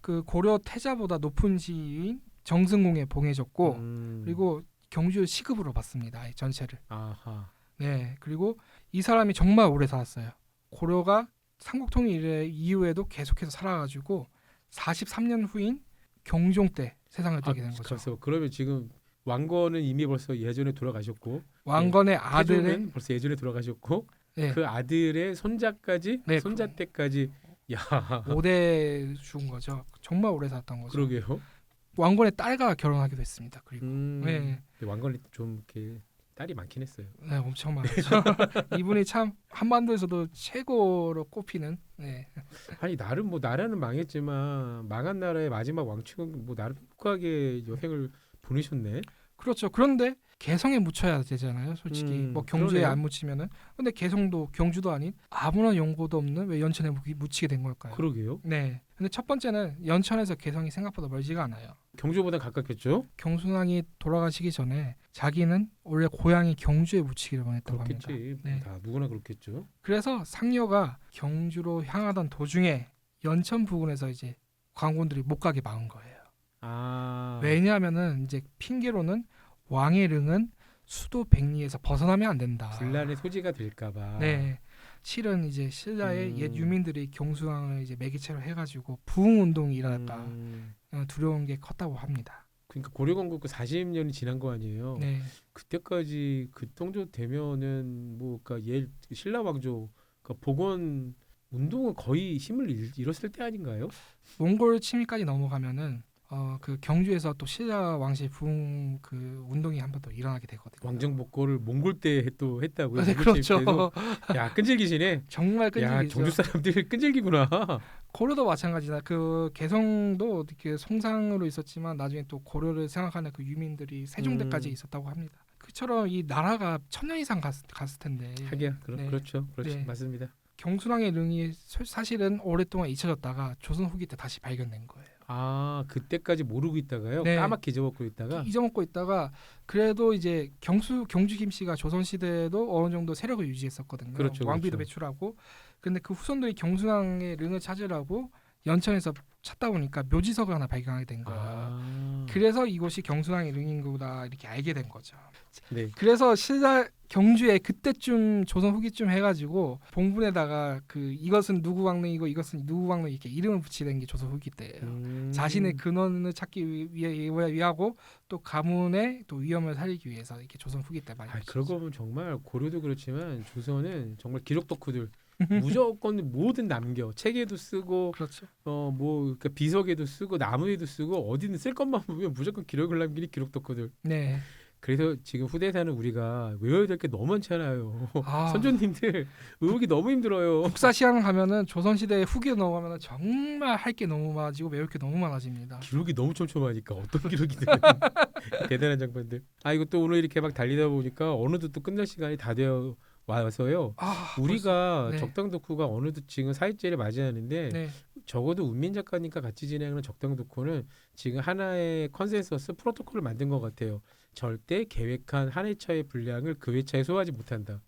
그 고려 태자보다 높은 지위인 정승공에 봉해졌고 그리고 경주 시급으로 받습니다. 이 전체를. 아하. 네. 그리고 이 사람이 정말 오래 살았어요. 고려가 삼국통일 이후에도 계속해서 살아가지고 43년 후인 경종 때 세상을 떠게 된 거죠. 그래서 그러면 지금 왕건은 이미 벌써 예전에 돌아가셨고 왕건의 아들의 태종은 벌써 예전에 돌아가셨고 네. 그 아들의 손자까지 네, 손자 때까지 야 5대 준 거죠. 정말 오래 살았던 거죠. 그러게요. 왕건의 딸과 결혼하기도 했습니다. 그리고 네. 근데 왕건이 좀 이렇게 딸이 많긴 했어요. 네, 엄청 많죠. 이분이 참 한반도에서도 최고로 꼽히는. 네. 아니 나름 뭐 나라는 망했지만 망한 나라의 마지막 왕축은 뭐 나름 행복하게 여행을 보내셨네. 그렇죠. 그런데 개성에 묻혀야 되잖아요. 솔직히 뭐 경주에 그러네요. 안 묻히면은. 근데 개성도 경주도 아닌 아무런 연고도 없는 왜 연천에 묻히게 된 걸까요? 그러게요. 네. 근데 첫 번째는 연천에서 개성이 생각보다 멀지가 않아요. 경주보다 가깝겠죠? 경순왕이 돌아가시기 전에 자기는 원래 고향이 경주에 묻히기를 원했다고 그렇겠지. 합니다. 네. 다 누구나 그렇겠죠. 그래서 상녀가 경주로 향하던 도중에 연천 부근에서 이제 관군들이 못 가게 막은 거예요. 아. 왜냐하면은 이제 핑계로는 왕의 릉은 수도 백리에서 벗어나면 안 된다. 분란의 소지가 될까봐. 네. 실은 이제 신라의 옛 유민들이 경수왕을 이제 매개체로 해가지고 부흥 운동이 일어날까 두려운 게 컸다고 합니다. 그러니까 고려건국 그 40년이 지난 거 아니에요. 네. 그때까지 그 정도 되면은 뭐 그러니까 신라 왕조 그러니까 복원 운동은 거의 힘을 잃었을 때 아닌가요? 몽골 침입까지 넘어가면은 그 경주에서 또 신라 왕실 부흥 그 운동이 한 번 더 일어나게 되거든요. 왕정 복고를 몽골 때 또 했다고요? 네, 몽골 그렇죠. 침입 때도? 야 끈질기시네. 정말 야 끈질기죠. 경주 사람들 끈질기구나. 고려도 마찬가지다. 그 개성도 어떻게 송상으로 있었지만 나중에 또 고려를 생각하는 그 유민들이 세종대까지 있었다고 합니다. 그처럼 이 나라가 1000년 이상 갔을 텐데. 하기야 네. 그렇죠. 네. 맞습니다. 경순왕의 릉이 사실은 오랫동안 잊혀졌다가 조선 후기 때 다시 발견된 거예요. 아 그때까지 모르고 있다가요? 네. 까맣게 잊어먹고 있다가 잊어먹고 있다가 그래도 이제 경주 김씨가 조선 시대에도 어느 정도 세력을 유지했었거든요. 그렇죠, 왕비도 그렇죠. 배출하고 근데 그 후손들이 경순왕의 릉을 찾으라고 연천에서 찾다 보니까 묘지석을 하나 발견하게 된 거예요. 그래서 이곳이 경순왕의 능인구다 이렇게 알게 된 거죠. 네. 그래서 신라 경주에 그때쯤 조선 후기쯤 해가지고 봉분에다가 그 이것은 누구 왕릉이고 이것은 누구 왕릉 이렇게 이름을 붙이는 게 조선 후기 때예요. 자신의 근원을 찾기 위하고 또 가문의 또 위험을 살리기 위해서 이렇게 조선 후기 때 많이. 그러고 보면 정말 고려도 그렇지만 조선은 정말 기록 덕후들 무조건 뭐든 남겨 책에도 쓰고 그렇죠. 뭐 그러니까 비석에도 쓰고 나무에도 쓰고 어디든 쓸 것만 보면 무조건 기록을 남기니 기록 덕후들. 네. 그래서 지금 후대사는 우리가 외워야 될 게 너무 많잖아요. 아. 선조님들 외우기 너무 힘들어요. 국사 시간 가면은 조선 시대 후기로 넘어가면은 정말 할 게 너무 많아지고 외울 게 너무 많아집니다. 기록이 너무 촘촘하니까 어떤 기록이든 대단한 장관들. 이거 또 오늘 이렇게 막 달리다 보니까 어느덧 또 끝날 시간이 다 되어 와서요. 우리가 네. 적당 덕후가 어느덧 지금 사일제를 맞이하는데 네. 적어도 운민 작가님과 같이 진행하는 적당 덕후는 지금 하나의 컨센서스 프로토콜을 만든 것 같아요. 절대 계획한 한 회차의 분량을 그 회차에 소화하지 못한다.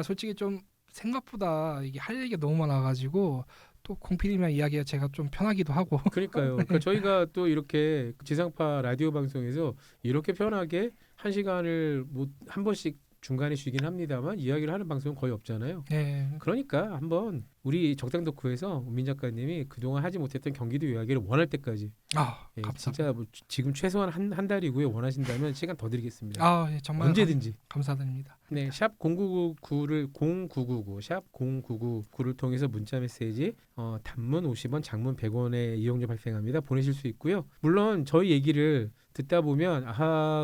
솔직히 좀 생각보다 이게 할 얘기가 너무 많아가지고 또 공필이면 이야기가 제가 좀 편하기도 하고. 그러니까요. 그러니까 저희가 또 이렇게 지상파 라디오 방송에서 이렇게 편하게 한 시간을 뭐 한 번씩 중간에 쉬긴 합니다만 이야기를 하는 방송은 거의 없잖아요. 네. 그러니까 한번 우리 적당 덕후에서 운민 작가님이 그동안 하지 못했던 경기도 이야기를 원할 때까지 감사합니다. 진짜 뭐 지금 최소한 한 달이고요. 원하신다면 시간 더 드리겠습니다. 예, 정말 언제든지. 감사드립니다. 네, 샵 0999를 샵 0999를 통해서 문자 메시지 단문 50원, 장문 100원의 이용료 발생합니다. 보내실 수 있고요. 물론 저희 얘기를 듣다 보면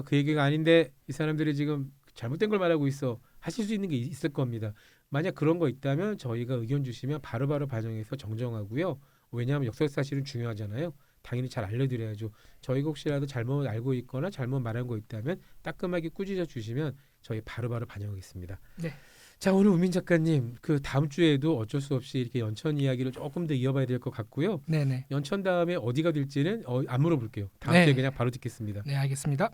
그 얘기가 아닌데 이 사람들이 지금 잘못된 걸 말하고 있어 하실 수 있는 게 있을 겁니다. 만약 그런 거 있다면 저희가 의견 주시면 바로바로 반영해서 정정하고요. 왜냐하면 역사 사실은 중요하잖아요. 당연히 잘 알려드려야죠. 저희가 혹시라도 잘못 알고 있거나 잘못 말한 거 있다면 따끔하게 꾸짖어 주시면 저희 바로바로 반영하겠습니다. 네. 자, 오늘 우민 작가님 그 다음 주에도 어쩔 수 없이 이렇게 연천 이야기를 조금 더 이어봐야 될 것 같고요. 네네. 연천 다음에 어디가 될지는 안 물어볼게요. 다음 네. 주에 그냥 바로 듣겠습니다. 네, 알겠습니다.